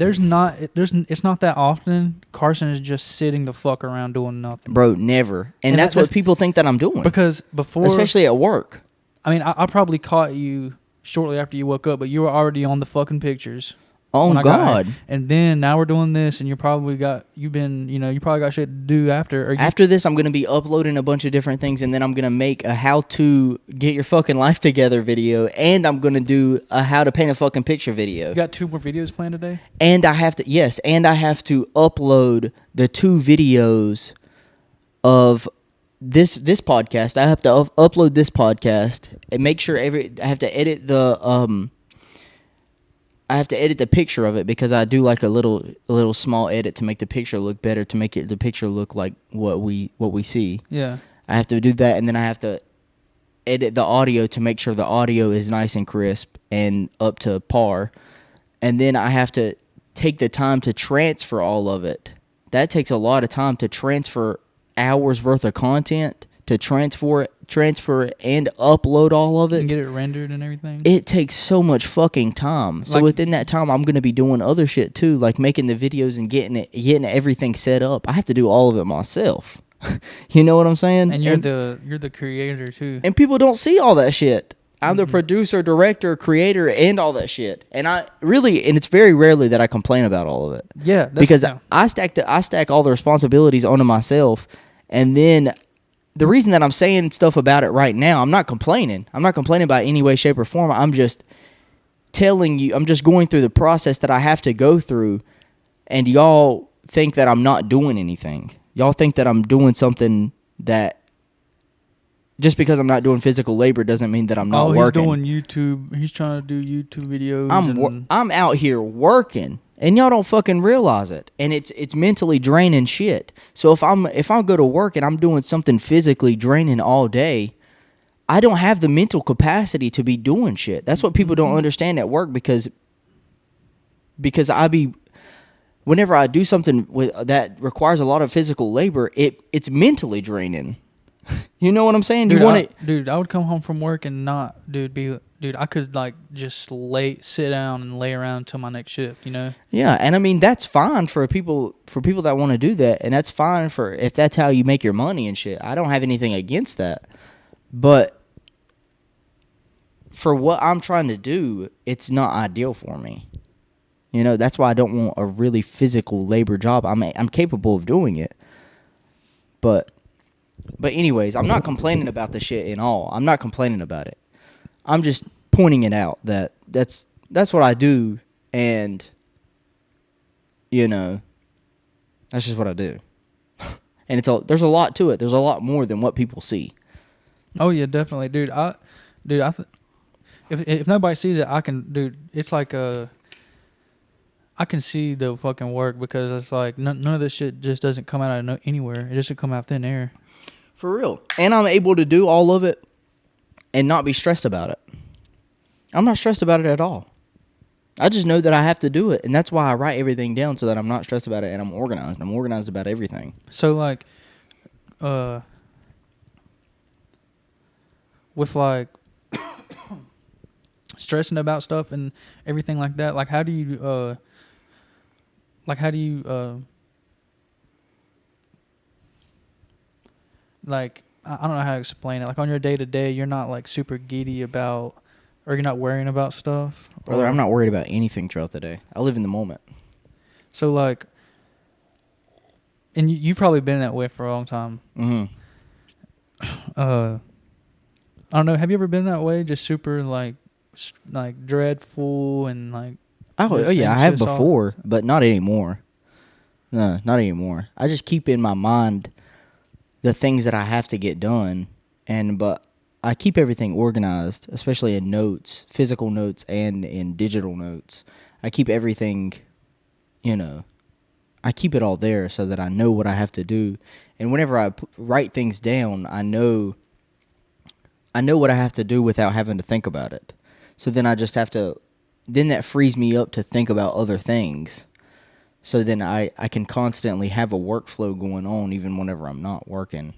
B: It's not that often Carson is just sitting the fuck around doing nothing.
A: Bro, never. And that's what people think that I'm doing.
B: Because before...
A: Especially at work.
B: I mean, I probably caught you shortly after you woke up, but you were already on the fucking pictures.
A: Oh, God.
B: And then now we're doing this, and you probably got shit to do after.
A: After this, I'm going to be uploading a bunch of different things, and then I'm going to make a how to get your fucking life together video, and I'm going to do a how to paint a fucking picture video.
B: You got 2 more videos planned today?
A: And I have to upload the 2 videos of this podcast. I have to upload this podcast and make sure I have to edit the picture of it, because I do like a little small edit to make the picture look better, to make the picture look like what we see.
B: Yeah.
A: I have to do that, and then I have to edit the audio to make sure the audio is nice and crisp and up to par. And then I have to take the time to transfer all of it. That takes a lot of time to transfer hours worth of content, to transfer and upload all of it.
B: And get it rendered and everything.
A: It takes so much fucking time. So within that time, I'm going to be doing other shit too, like making the videos and getting everything set up. I have to do all of it myself. You know what I'm saying?
B: And you're the creator too.
A: And people don't see all that shit. I'm the producer, director, creator, and all that shit. And it's very rarely that I complain about all of it.
B: Yeah,
A: because I stack all the responsibilities onto myself, and then the reason that I'm saying stuff about it right now, I'm not complaining. I'm not complaining about any way, shape, or form. I'm just telling you, I'm just going through the process that I have to go through, and y'all think that I'm not doing anything. Y'all think that I'm doing something that, just because I'm not doing physical labor doesn't mean that I'm not working.
B: Oh, he's doing YouTube. He's trying to do YouTube videos.
A: I'm out here working. And y'all don't fucking realize it. And it's mentally draining shit. So if I go to work and I'm doing something physically draining all day, I don't have the mental capacity to be doing shit. That's what people don't understand at work, because whenever I do something that requires a lot of physical labor, it's mentally draining. You know what I'm saying?
B: Dude, I would come home from work and not, I could just sit down and lay around until my next shift, you know?
A: Yeah, and I mean, that's fine for people that want to do that, and that's fine if that's how you make your money and shit. I don't have anything against that. But for what I'm trying to do, it's not ideal for me. You know, that's why I don't want a really physical labor job. I'm capable of doing it. But anyways, I'm not complaining about the shit in all. I'm not complaining about it. I'm just pointing it out that's what I do, and you know, that's just what I do. And there's a lot to it. There's a lot more than what people see.
B: Oh yeah, definitely, dude. If nobody sees it, it's like I can see the fucking work, because it's like none of this shit just doesn't come out of anywhere. It doesn't come out of thin air.
A: For real. And I'm able to do all of it and not be stressed about it. I'm not stressed about it at all. I just know that I have to do it, and that's why I write everything down so that I'm not stressed about it and I'm organized. I'm organized about everything.
B: So like, with like stressing about stuff and everything like that, like how do you like I don't know how to explain it. Like on your day to day, you're not like super giddy about, or you're not worrying about stuff.
A: Brother, I'm not worried about anything throughout the day. I live in the moment.
B: So like, and you've probably been that way for a long time.
A: Mm-hmm.
B: I don't know. Have you ever been that way? Just super like dreadful and like.
A: Oh yeah, I have before, but not anymore. No, not anymore. I just keep in my mind the things that I have to get done, but I keep everything organized, especially in notes, physical notes and in digital notes. I keep everything, I keep it all there so that I know what I have to do. And whenever I write things down, I know what I have to do without having to think about it. So then I just have to, then that frees me up to think about other things. So then I can constantly have a workflow going on even whenever I'm not working.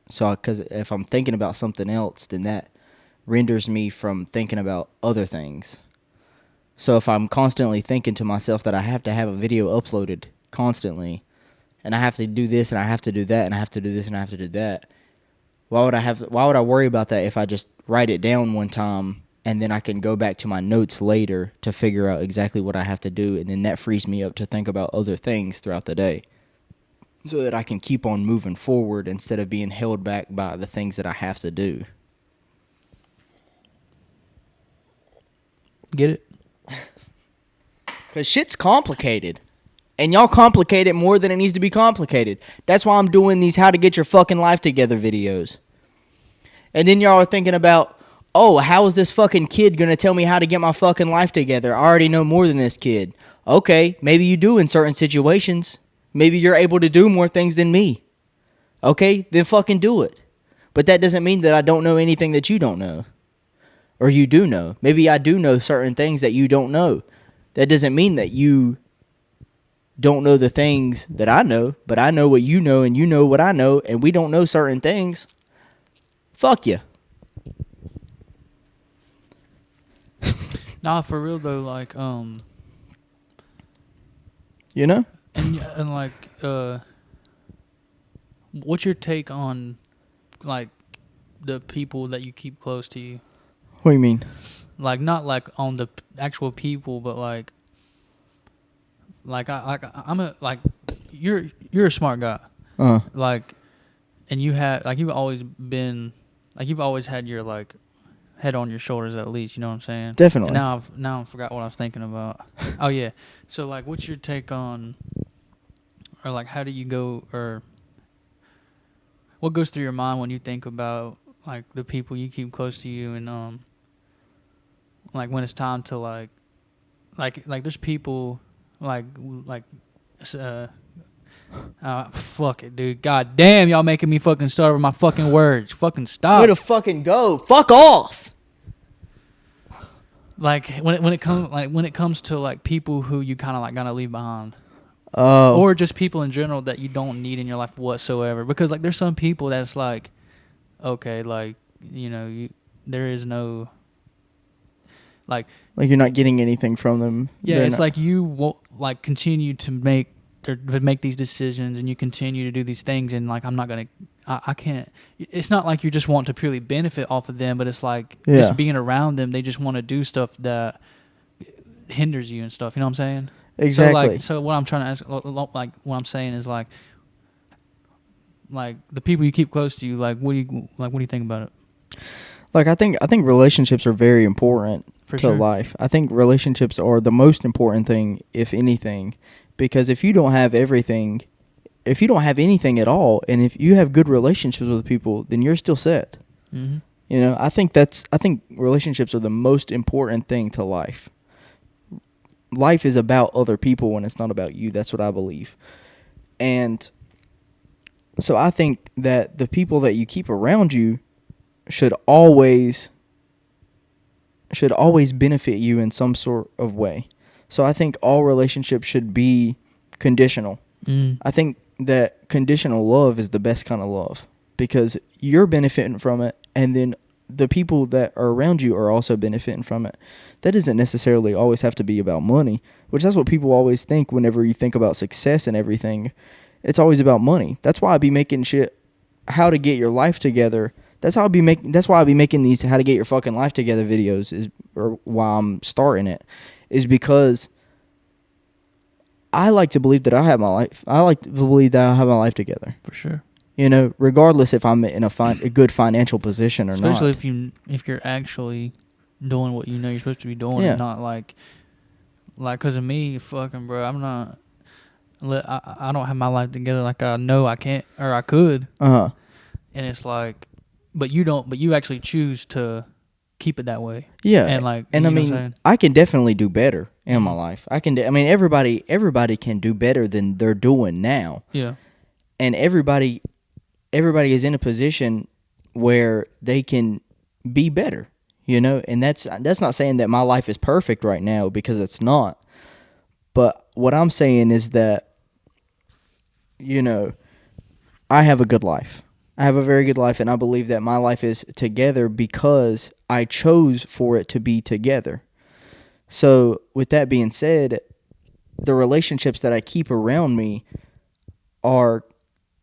A: So because if I'm thinking about something else, then that renders me from thinking about other things. So if I'm constantly thinking to myself that I have to have a video uploaded constantly, and I have to do this and I have to do that and I have to do this and I have to do that, why would I worry about that if I just write it down one time and then I can go back to my notes later to figure out exactly what I have to do, and then that frees me up to think about other things throughout the day so that I can keep on moving forward instead of being held back by the things that I have to do.
B: Get it?
A: Because shit's complicated. And y'all complicate it more than it needs to be complicated. That's why I'm doing these how to get your fucking life together videos. And then y'all are thinking about, oh, how is this fucking kid going to tell me how to get my fucking life together? I already know more than this kid. Okay, maybe you do in certain situations. Maybe you're able to do more things than me. Okay, then fucking do it. But that doesn't mean that I don't know anything that you don't know. Or you do know. Maybe I do know certain things that you don't know. That doesn't mean that you don't know the things that I know, but I know what you know and you know what I know, and we don't know certain things. Fuck you.
B: Nah, for real though, like
A: you know?
B: And like what's your take on like the people that you keep close to you?
A: What do you mean?
B: Like not like on the actual people, but like I'm a like you're a smart guy. Like, and you have like you've always been like you've always had your like head on your shoulders at least. You know what I'm saying?
A: Definitely.
B: And now I forgot what I was thinking about. Oh yeah. So like, what's your take on, or like, how do you go, or what goes through your mind when you think about like the people you keep close to you, and like when it's time to like there's people fuck it, dude. God damn, y'all making me fucking start with my fucking words. Fucking stop.
A: Way to fucking go. Fuck off.
B: Like when it comes to like people who you kind of like gotta leave behind,
A: Oh.
B: or just people in general that you don't need in your life whatsoever. Because like there's some people that's like, okay, like there is no. Like
A: you're not getting anything from them.
B: Yeah, it's like you won't like continue to make these decisions, and you continue to do these things, and like I can't. It's not like you just want to purely benefit off of them, but it's like just being around them. They just want to do stuff that hinders you and stuff. You know what I'm saying?
A: Exactly.
B: So what I'm trying to ask, like what I'm saying is like the people you keep close to you. Like what do you think about it?
A: Like I think relationships are very important to life. I think relationships are the most important thing, if anything, because if you don't have everything, if you don't have anything at all, and if you have good relationships with people, then you're still set. Mm-hmm. I think relationships are the most important thing to life. Life is about other people when it's not about you. That's what I believe. And so I think that the people that you keep around you should always should always benefit you in some sort of way. So I think all relationships should be conditional. I think that conditional love is the best kind of love because you're benefiting from it, and then the people that are around you are also benefiting from it. That doesn't necessarily always have to be about money, which that's what people always think whenever you think about success and everything. It's always about money. That's why I be making shit how to get your life together. That's why I be making these how to get your fucking life together videos or why I'm starting it is because I like to believe that I have my life. I like to believe that I have my life together.
B: For sure.
A: You know, regardless if I'm in a good financial position or
B: Especially
A: not.
B: Especially if you're actually doing what you know you're supposed to be doing, and not like because of me, fucking bro, I'm not. I don't have my life together like I know I can't or I could. And it's like, but you don't. But you actually choose to keep it that way.
A: Yeah.
B: And
A: I mean, I can definitely do better in my life. I mean, everybody can do better than they're doing now.
B: Yeah.
A: And everybody is in a position where they can be better, you know? And that's not saying that my life is perfect right now, because it's not. But what I'm saying is that, you know, I have a good life. I have a very good life, and I believe that my life is together because I chose for it to be together. So with that being said, the relationships that I keep around me are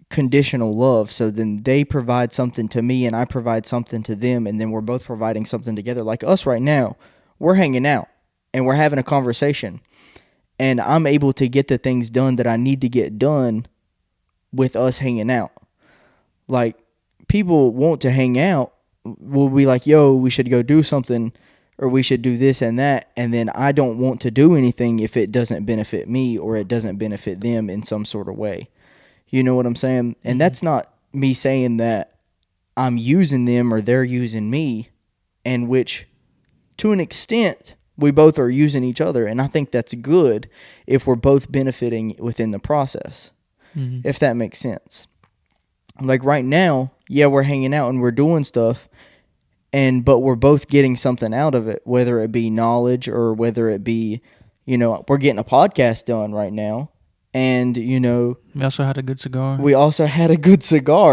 A: conditional love. So then they provide something to me and I provide something to them, and then we're both providing something together. Like us right now, we're hanging out and we're having a conversation, and I'm able to get the things done that I need to get done with us hanging out. Like, people want to hang out, will be like, yo, we should go do something, or we should do this and that, and then I don't want to do anything if it doesn't benefit me or it doesn't benefit them in some sort of way. You know what I'm saying? And that's not me saying that I'm using them or they're using me, and which, to an extent, we both are using each other, and I think that's good if we're both benefiting within the process, if that makes sense. Like right now, yeah, we're hanging out and we're doing stuff, but we're both getting something out of it, whether it be knowledge or whether it be, you know, we're getting a podcast done right now. And, you know,
B: we also had a good cigar.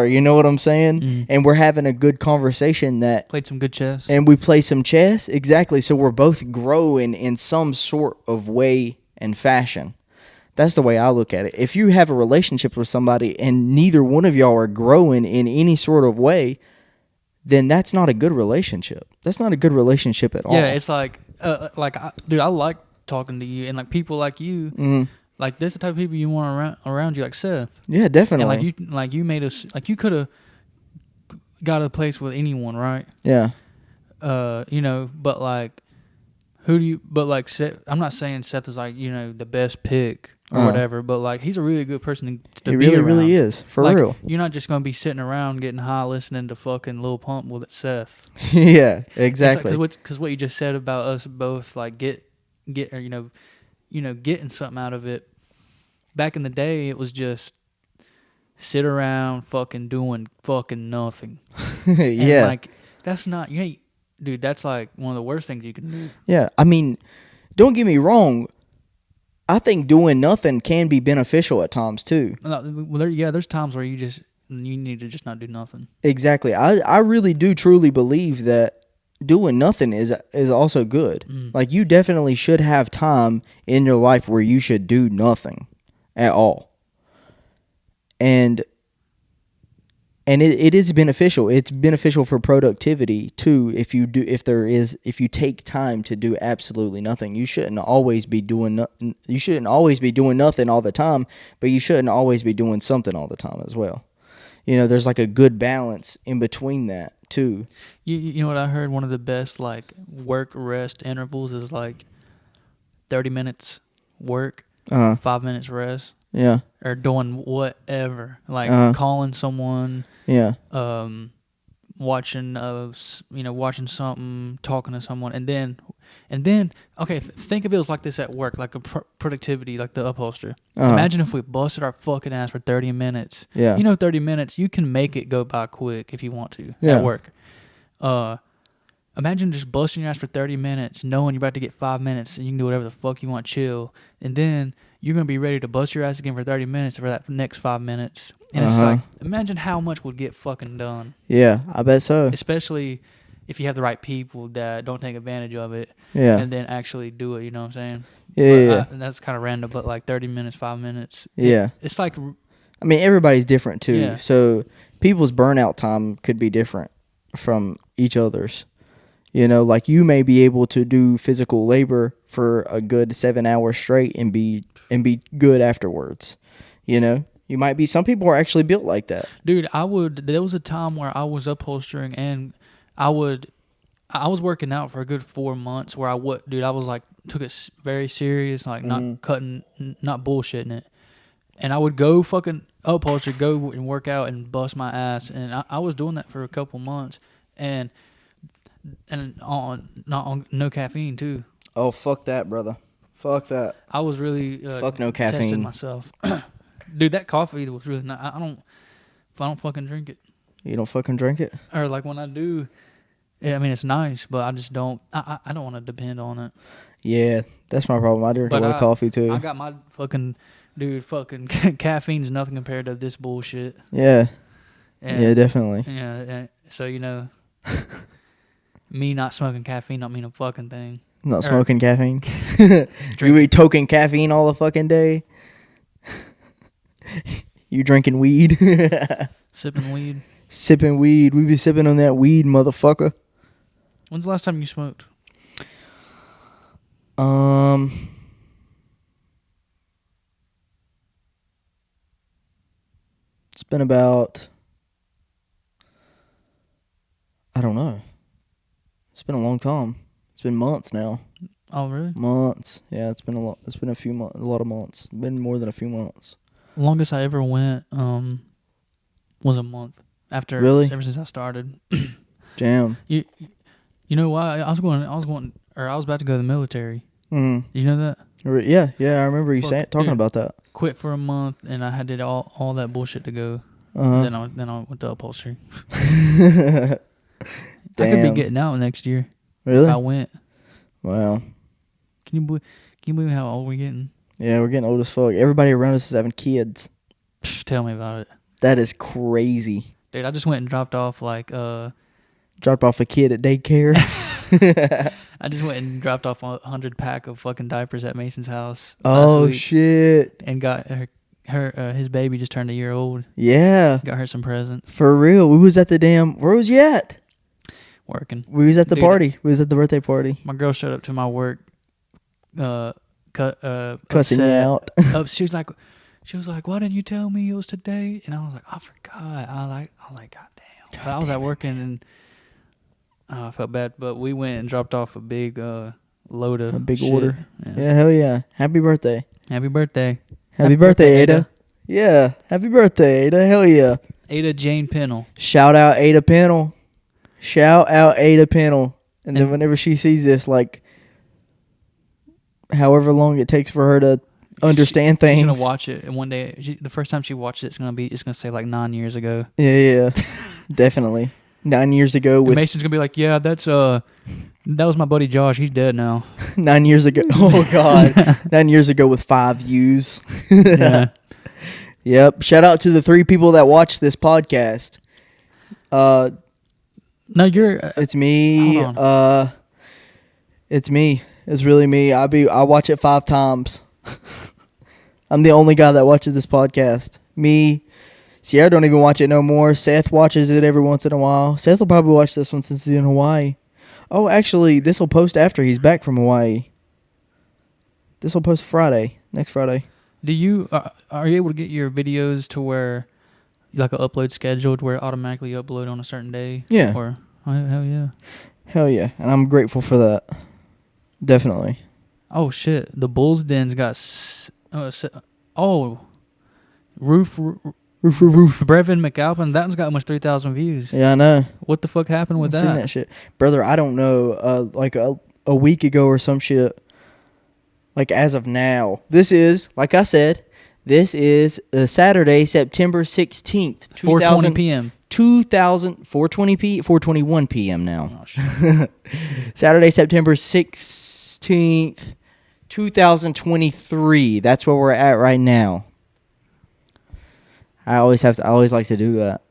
A: You know what I'm saying? And we're having a good conversation that...
B: Played some good chess.
A: And we play some chess, exactly. So we're both growing in some sort of way and fashion. That's the way I look at it. If you have a relationship with somebody and neither one of y'all are growing in any sort of way, then that's not a good relationship. That's not a good relationship at all.
B: Yeah, it's like, dude, I like talking to you, and like people like you, like this is the type of people you want around you, like Seth.
A: Yeah, definitely.
B: And you made us, like you could have got a place with anyone, right?
A: Yeah.
B: You know, but like, Seth, I'm not saying Seth is like, you know, the best pick or whatever, but like he's a really good person to be around.
A: He really is, for real.
B: You're not just going to be sitting around getting high listening to fucking Lil Pump with Seth.
A: Yeah, exactly.
B: Because what you just said about us both, like get or, you know, getting something out of it. Back in the day, it was just sit around fucking doing fucking nothing.
A: Yeah.
B: And like, that's not, dude, that's like one of the worst things you can do.
A: Yeah, I mean, don't get me wrong. I think doing nothing can be beneficial at times too.
B: Well, there's times where you need to just not do nothing.
A: Exactly. I really do truly believe that doing nothing is also good. Like, you definitely should have time in your life where you should do nothing at all. And it is beneficial. It's beneficial for productivity too. If you take time to do absolutely nothing, you shouldn't always be doing nothing all the time, but you shouldn't always be doing something all the time as well. You know, there's like a good balance in between that too.
B: You know what I heard? One of the best like work rest intervals is like 30 minutes work, 5 minutes rest.
A: Yeah.
B: Or doing whatever, like calling someone.
A: Yeah.
B: Watching something, talking to someone, and then okay, think of it as like this at work, like a productivity, like the upholster. Imagine if we busted our fucking ass for 30 minutes.
A: Yeah.
B: You know, 30 minutes, you can make it go by quick if you want to at work. imagine just busting your ass for 30 minutes, knowing you're about to get 5 minutes, and you can do whatever the fuck you want, chill, and then you're gonna be ready to bust your ass again for 30 minutes for that next 5 minutes. And it's like, imagine how much would get fucking done.
A: Yeah, I bet so.
B: Especially if you have the right people that don't take advantage of it.
A: Yeah.
B: And then actually do it. You know what I'm saying?
A: Yeah.
B: And that's kind of random, but like 30 minutes, 5 minutes.
A: Yeah.
B: It's like.
A: I mean, everybody's different too.
B: Yeah.
A: So people's burnout time could be different from each other's. You know, like you may be able to do physical labor for a good 7 hours straight and be good afterwards. You know, you might be. Some people are actually built like that.
B: Dude, there was a time where I was upholstering and I was working out for a good 4 months where I was like, took it very serious, like not cutting, not bullshitting it. And I would go fucking upholster, go and work out and bust my ass. And I was doing that for a couple months. And no caffeine too.
A: Oh, fuck that, brother. Fuck that.
B: I was really
A: fuck no caffeine.
B: testing myself. Dude, that coffee was really not. I don't fucking drink it.
A: You don't fucking drink it?
B: Or like when I do, yeah, I mean it's nice, but I just don't. I don't want to depend on it.
A: Yeah, that's my problem. I drink a lot of coffee too.
B: I got my fucking caffeine's nothing compared to this bullshit.
A: Yeah.
B: And,
A: yeah, definitely.
B: Yeah, so you know, me not smoking caffeine don't mean a fucking thing.
A: Not smoking caffeine. You be toking caffeine all the fucking day. You drinking weed.
B: Sipping weed.
A: Sipping weed. We be sipping on that weed, motherfucker.
B: When's the last time you smoked?
A: It's been about, I don't know. It's been a long time. It's been months now.
B: Oh, really?
A: Months. Yeah, it's been a lot. It's been a lot of months. Been more than a few months.
B: Longest I ever went was a month. Ever since I started.
A: Damn.
B: You know why? I was about to go to the military.
A: Mm.
B: Did you know that?
A: Yeah, I remember you talking about that.
B: Quit for a month, and I had all that bullshit to go.
A: Uh-huh.
B: Then I went to upholstery.
A: Damn.
B: I could be getting out next year.
A: Really?
B: If I went.
A: Wow.
B: Can you believe how old we're getting?
A: Yeah, we're getting old as fuck. Everybody around us is having kids.
B: Tell me about it.
A: That is crazy.
B: Dude, I just went and dropped off
A: dropped off a kid at daycare.
B: I just went and dropped off 100 pack of fucking diapers at Mason's house.
A: Oh shit!
B: And got his baby just turned a year old.
A: Yeah.
B: Got her some presents.
A: For real. We was at the where was you at?
B: Working.
A: We was at the party. We was at the birthday party.
B: My girl showed up to my work,
A: cussing you out.
B: She was like, "Why didn't you tell me it was today?" And I was like, "I forgot." I was like, "God damn!" But I was at working and I felt bad. But we went and dropped off a big load of shit.
A: Order. Yeah, hell yeah! Happy birthday!
B: Happy birthday!
A: Happy birthday, Ada. Yeah, happy birthday, Ada. Hell yeah!
B: Ada Jane Pennell.
A: Shout out Ada Pennell. And then whenever she sees this, like, however long it takes for her to understand things.
B: She's gonna watch it, and one day, the first time she watches it, it's gonna say like 9 years ago.
A: Yeah, definitely 9 years ago.
B: And Mason's gonna be like, "Yeah, that was my buddy Josh. He's dead now."
A: 9 years ago. Oh God, 9 years ago with 5 views.
B: Yeah.
A: Yep. Shout out to the 3 people that watch this podcast.
B: No, you're.
A: It's me.
B: Hold on.
A: It's me. It's really me. I watch it 5 times. I'm the only guy that watches this podcast. Me. Sierra don't even watch it no more. Seth watches it every once in a while. Seth will probably watch this one since he's in Hawaii. Oh, actually, this will post after he's back from Hawaii. This will post next Friday.
B: Do you are you able to get your videos to where like an upload scheduled where it automatically upload on a certain day?
A: Yeah.
B: Or hell yeah.
A: Hell yeah, and I'm grateful for that. Definitely.
B: Oh shit, the Bulls Den's got Roof. Brevin McAlpin, that one's got almost 3,000 views.
A: Yeah, I know.
B: What the fuck happened with that?
A: Seen that shit, brother. I don't know. Like a week ago or some shit. Like as of now, this is like I said. This is Saturday, September 16th,
B: 4:20 p.m.
A: 4:21 p.m. now. Oh, shit. Saturday, September 16th, 2023. That's where we're at right now. I always like to do that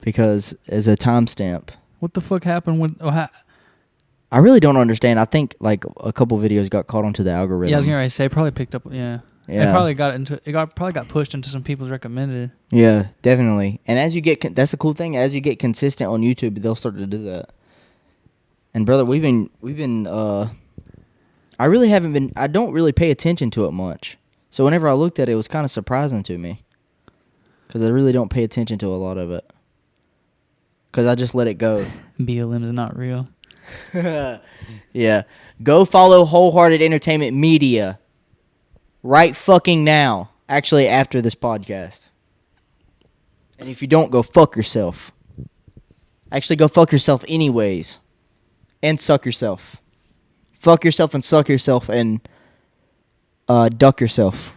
A: because as a timestamp.
B: What the fuck happened with?
A: I really don't understand. I think like a couple videos got caught onto the algorithm.
B: Yeah, I was gonna say probably picked up. Yeah. It probably got pushed into some people's recommended.
A: Yeah, definitely. And as you get, that's the cool thing. As you get consistent on YouTube, they'll start to do that. And brother, we've been. I really haven't been. I don't really pay attention to it much. So whenever I looked at it, it was kind of surprising to me. Because I really don't pay attention to a lot of it. Because I just let it go.
B: BLM is not real.
A: Yeah. Go follow Wholehearted Entertainment Media. Right fucking now. Actually, after this podcast. And if you don't, go fuck yourself. Actually, go fuck yourself anyways. And suck yourself. Fuck yourself and suck yourself and duck yourself.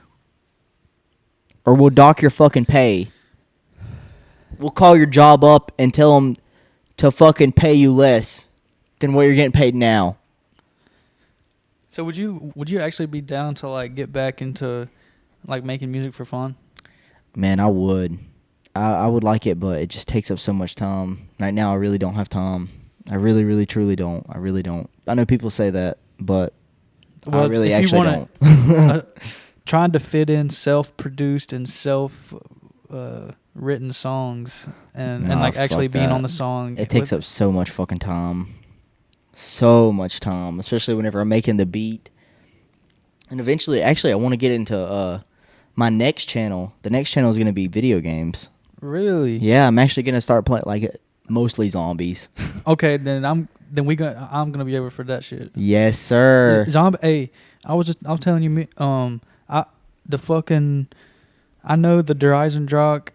A: Or we'll dock your fucking pay. We'll call your job up and tell them to fucking pay you less than what you're getting paid now.
B: So would you actually be down to like get back into like making music for fun?
A: Man, I would. I would like it, but it just takes up so much time. Right now, I really don't have time. I really, really, truly don't. I really don't. I know people say that, but I really actually don't.
B: Trying to fit in self-produced and self-written songs and like actually being on the song.
A: It takes up so much fucking time. So much time, especially whenever I'm making the beat. And eventually, actually, I want to get into my next channel. The next channel is going to be video games.
B: Really?
A: Yeah, I'm actually going to start playing like mostly zombies.
B: Okay, then I'm gonna be over for that shit.
A: Yes, sir.
B: Zombie. Hey, I was telling you, I know the Horizon Drock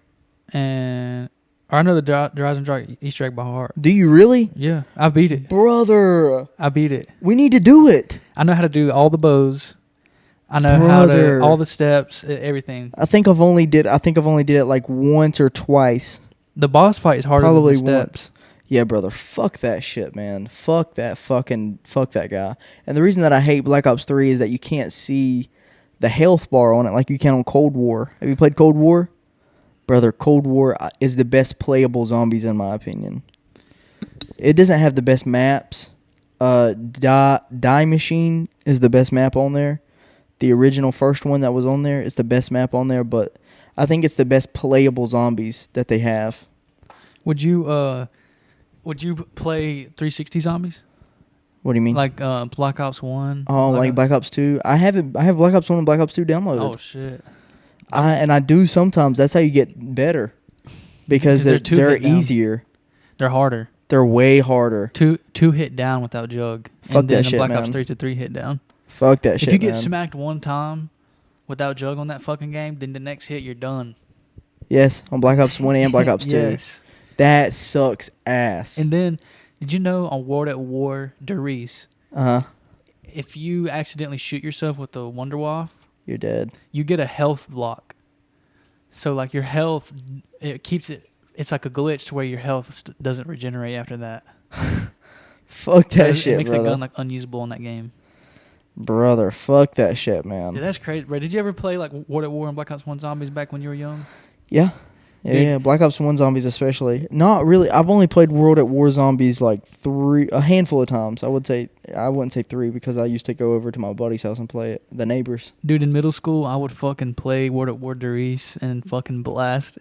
B: I know the Horizon Drock Easter egg by heart.
A: Do you really?
B: Yeah, I beat it,
A: brother.
B: I beat it.
A: We need to do it.
B: I know how to do all the bows. I know how to all the steps, everything.
A: I think I've only did it like once or twice.
B: The boss fight is harder than the steps.
A: Once. Yeah, brother. Fuck that shit, man. Fuck that guy. And the reason that I hate Black Ops 3 is that you can't see the health bar on it like you can on Cold War. Have you played Cold War? Brother, Cold War is the best playable zombies in my opinion. It doesn't have the best maps. Die Machine is the best map on there. The original first one that was on there is the best map on there, but I think it's the best playable zombies that they have.
B: Would you play 360 zombies?
A: What do you mean?
B: Like Black Ops 1?
A: Oh, like Black Ops 2? I have Black Ops 1 and Black Ops 2 downloaded.
B: Oh, shit.
A: I do sometimes. That's how you get better. Because they're easier.
B: They're harder.
A: They're way harder.
B: Two hit down without jug.
A: Fuck that shit,
B: Black
A: man.
B: Ops 3 to 3 hit down.
A: Fuck that shit,
B: If you get smacked one time without jug on that fucking game, then the next hit you're done.
A: Yes, on Black Ops 1 and Black Ops 2.
B: Yes.
A: That sucks ass.
B: And then, did you know on World at War, Derice, if you accidentally shoot yourself with the Wonder Waff,
A: you're dead.
B: You get a health block. So, like, your health, it keeps it, it's like a glitch to where your health doesn't regenerate after that.
A: Fuck that shit, brother. It
B: makes the gun, like, unusable in that game.
A: Brother, fuck that shit, man.
B: Dude, that's crazy. Bro, did you ever play, like, World at War and Black Ops 1 Zombies back when you were young?
A: Yeah. Yeah, Black Ops 1 Zombies especially. Not really. I've only played World at War Zombies like a handful of times. I wouldn't say 3 because I used to go over to my buddy's house and play it. The neighbors.
B: Dude, in middle school, I would fucking play World at War Derice and fucking blast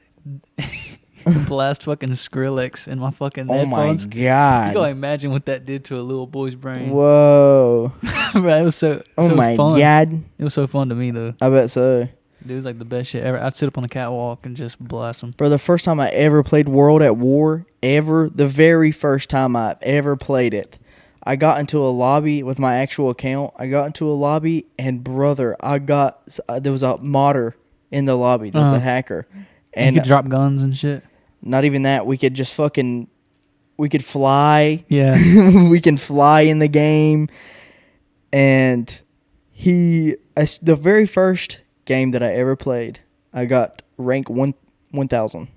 B: fucking Skrillex in my fucking headphones.
A: Oh my god!
B: You gotta imagine what that did to a little boy's brain.
A: Whoa!
B: Bro, it was so.
A: Oh my god!
B: It was so fun to me though.
A: I bet so.
B: Dude, it was like the best shit ever. I'd sit up on the catwalk and just blast them.
A: For the first time I ever played World at War, the very first time I ever played it, I got into a lobby with my actual account. I got into a lobby and brother, there was a modder in the lobby. There was a hacker.
B: And you could drop guns and shit?
A: Not even that. We could just we could fly.
B: Yeah.
A: We can fly in the game. And the very first game that I ever played, I got rank 1,000.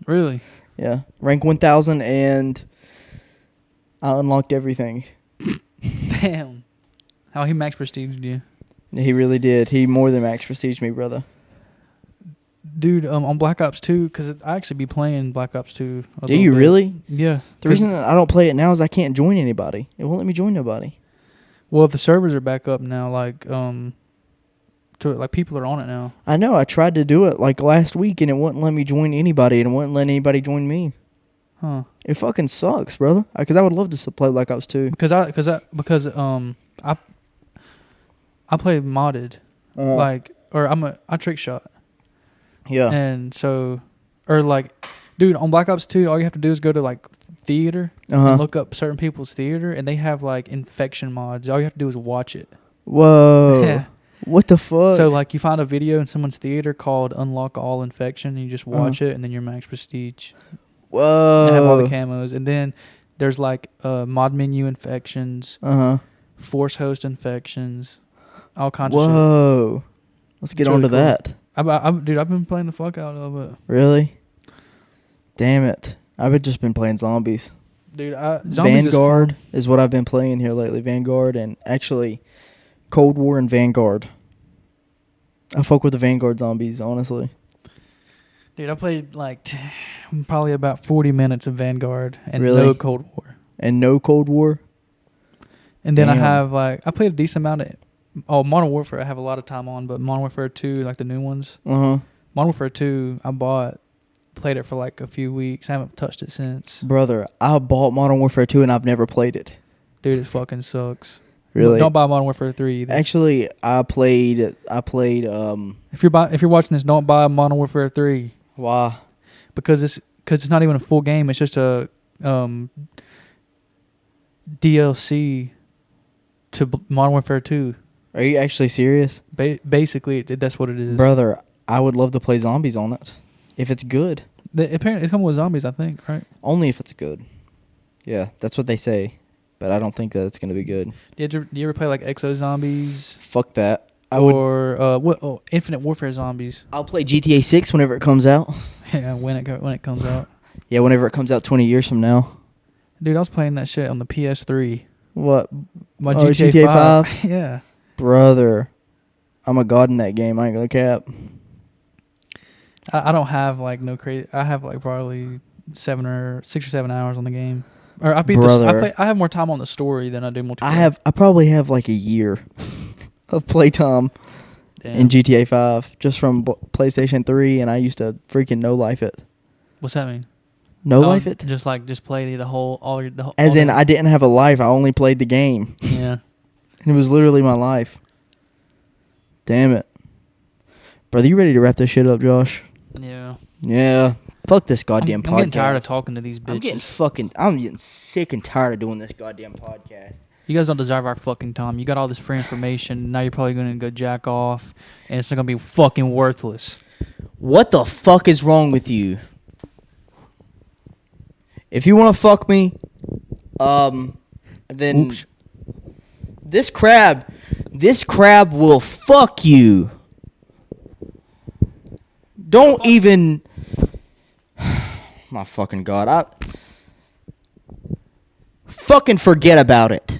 B: Really?
A: Yeah. Rank 1000 and I unlocked everything.
B: Damn. How he max prestiged you.
A: He really did. He more than max prestige me, brother.
B: Dude, on Black Ops 2, because I actually be playing Black Ops 2.
A: Do you really?
B: Yeah.
A: The reason I don't play it now is I can't join anybody. It won't let me join nobody.
B: Well, the servers are back up now, people are on it now.
A: I know. I tried to do it like last week, and it wouldn't let me join anybody, and it wouldn't let anybody join me.
B: Huh?
A: It fucking sucks, brother. Because I would love to play Black Ops 2.
B: Because I play modded, I trick shot.
A: Yeah.
B: And so, dude, on Black Ops 2, all you have to do is go to like theater and look up certain people's theater, and they have like infection mods. All you have to do is watch it.
A: Whoa.
B: Yeah.
A: What the fuck?
B: So like you find a video in someone's theater called "Unlock All Infection," and you just watch it, and then you're max prestige.
A: Whoa.
B: And have all the camos, and then there's like mod menu infections, force host infections, all kinds of shit.
A: Whoa. Let's get on to that.
B: Dude, I've been playing the fuck out of it.
A: Really? Damn it. I've just been playing zombies.
B: Dude, zombies
A: Vanguard is what I've been playing here lately. Vanguard and actually Cold War and Vanguard. I fuck with the Vanguard zombies, honestly.
B: Dude, I played like probably about 40 minutes of Vanguard and
A: really?
B: No Cold War.
A: And no Cold War?
B: And then I played a decent amount of Modern Warfare I have a lot of time on, but Modern Warfare 2, like the new ones. Modern Warfare 2 played it for like a few weeks. I haven't touched it since.
A: Brother, I bought Modern Warfare 2 and I've never played it.
B: Dude, it fucking sucks.
A: Really?
B: Don't buy Modern Warfare 3 either.
A: Actually, I played
B: If you're watching this, don't buy Modern Warfare 3.
A: Why?
B: Because it's not even a full game. It's just a DLC to Modern Warfare 2.
A: Are you actually serious?
B: Basically, that's what it is.
A: Brother, I would love to play zombies on it. If it's good.
B: Apparently, it's coming with zombies, I think, right?
A: Only if it's good. Yeah, that's what they say. But I don't think that it's going to be good.
B: Do you ever play like Exo Zombies?
A: Fuck that.
B: Infinite Warfare Zombies.
A: I'll play GTA 6 whenever it comes out.
B: Yeah, when it comes out.
A: Yeah, whenever it comes out 20 years from now.
B: Dude, I was playing that shit on the PS3.
A: What?
B: My GTA 5? Yeah.
A: Brother, I'm a god in that game. I ain't going to cap.
B: I don't have like no crazy. I have like probably 6 or 7 hours on the game. Or I have more time on the story than I do multiplayer.
A: I probably have like a year of playtime in GTA 5 just from PlayStation 3, and I used to freaking no-life it.
B: What's that mean?
A: No-life it?
B: Just play the whole
A: I didn't have a life. I only played the game.
B: Yeah.
A: And it was literally my life. Damn it. Brother, you ready to wrap this shit up, Josh?
B: Yeah.
A: Yeah. Fuck this goddamn podcast.
B: I'm getting tired of talking to these bitches.
A: I'm getting sick and tired of doing this goddamn podcast.
B: You guys don't deserve our fucking time. You got all this free information. Now you're probably going to go jack off, and it's not going to be fucking worthless.
A: What the fuck is wrong with you? If you want to fuck me, then
B: Oops.
A: This crab will fuck you. Don't even... My fucking God. Fucking forget about it.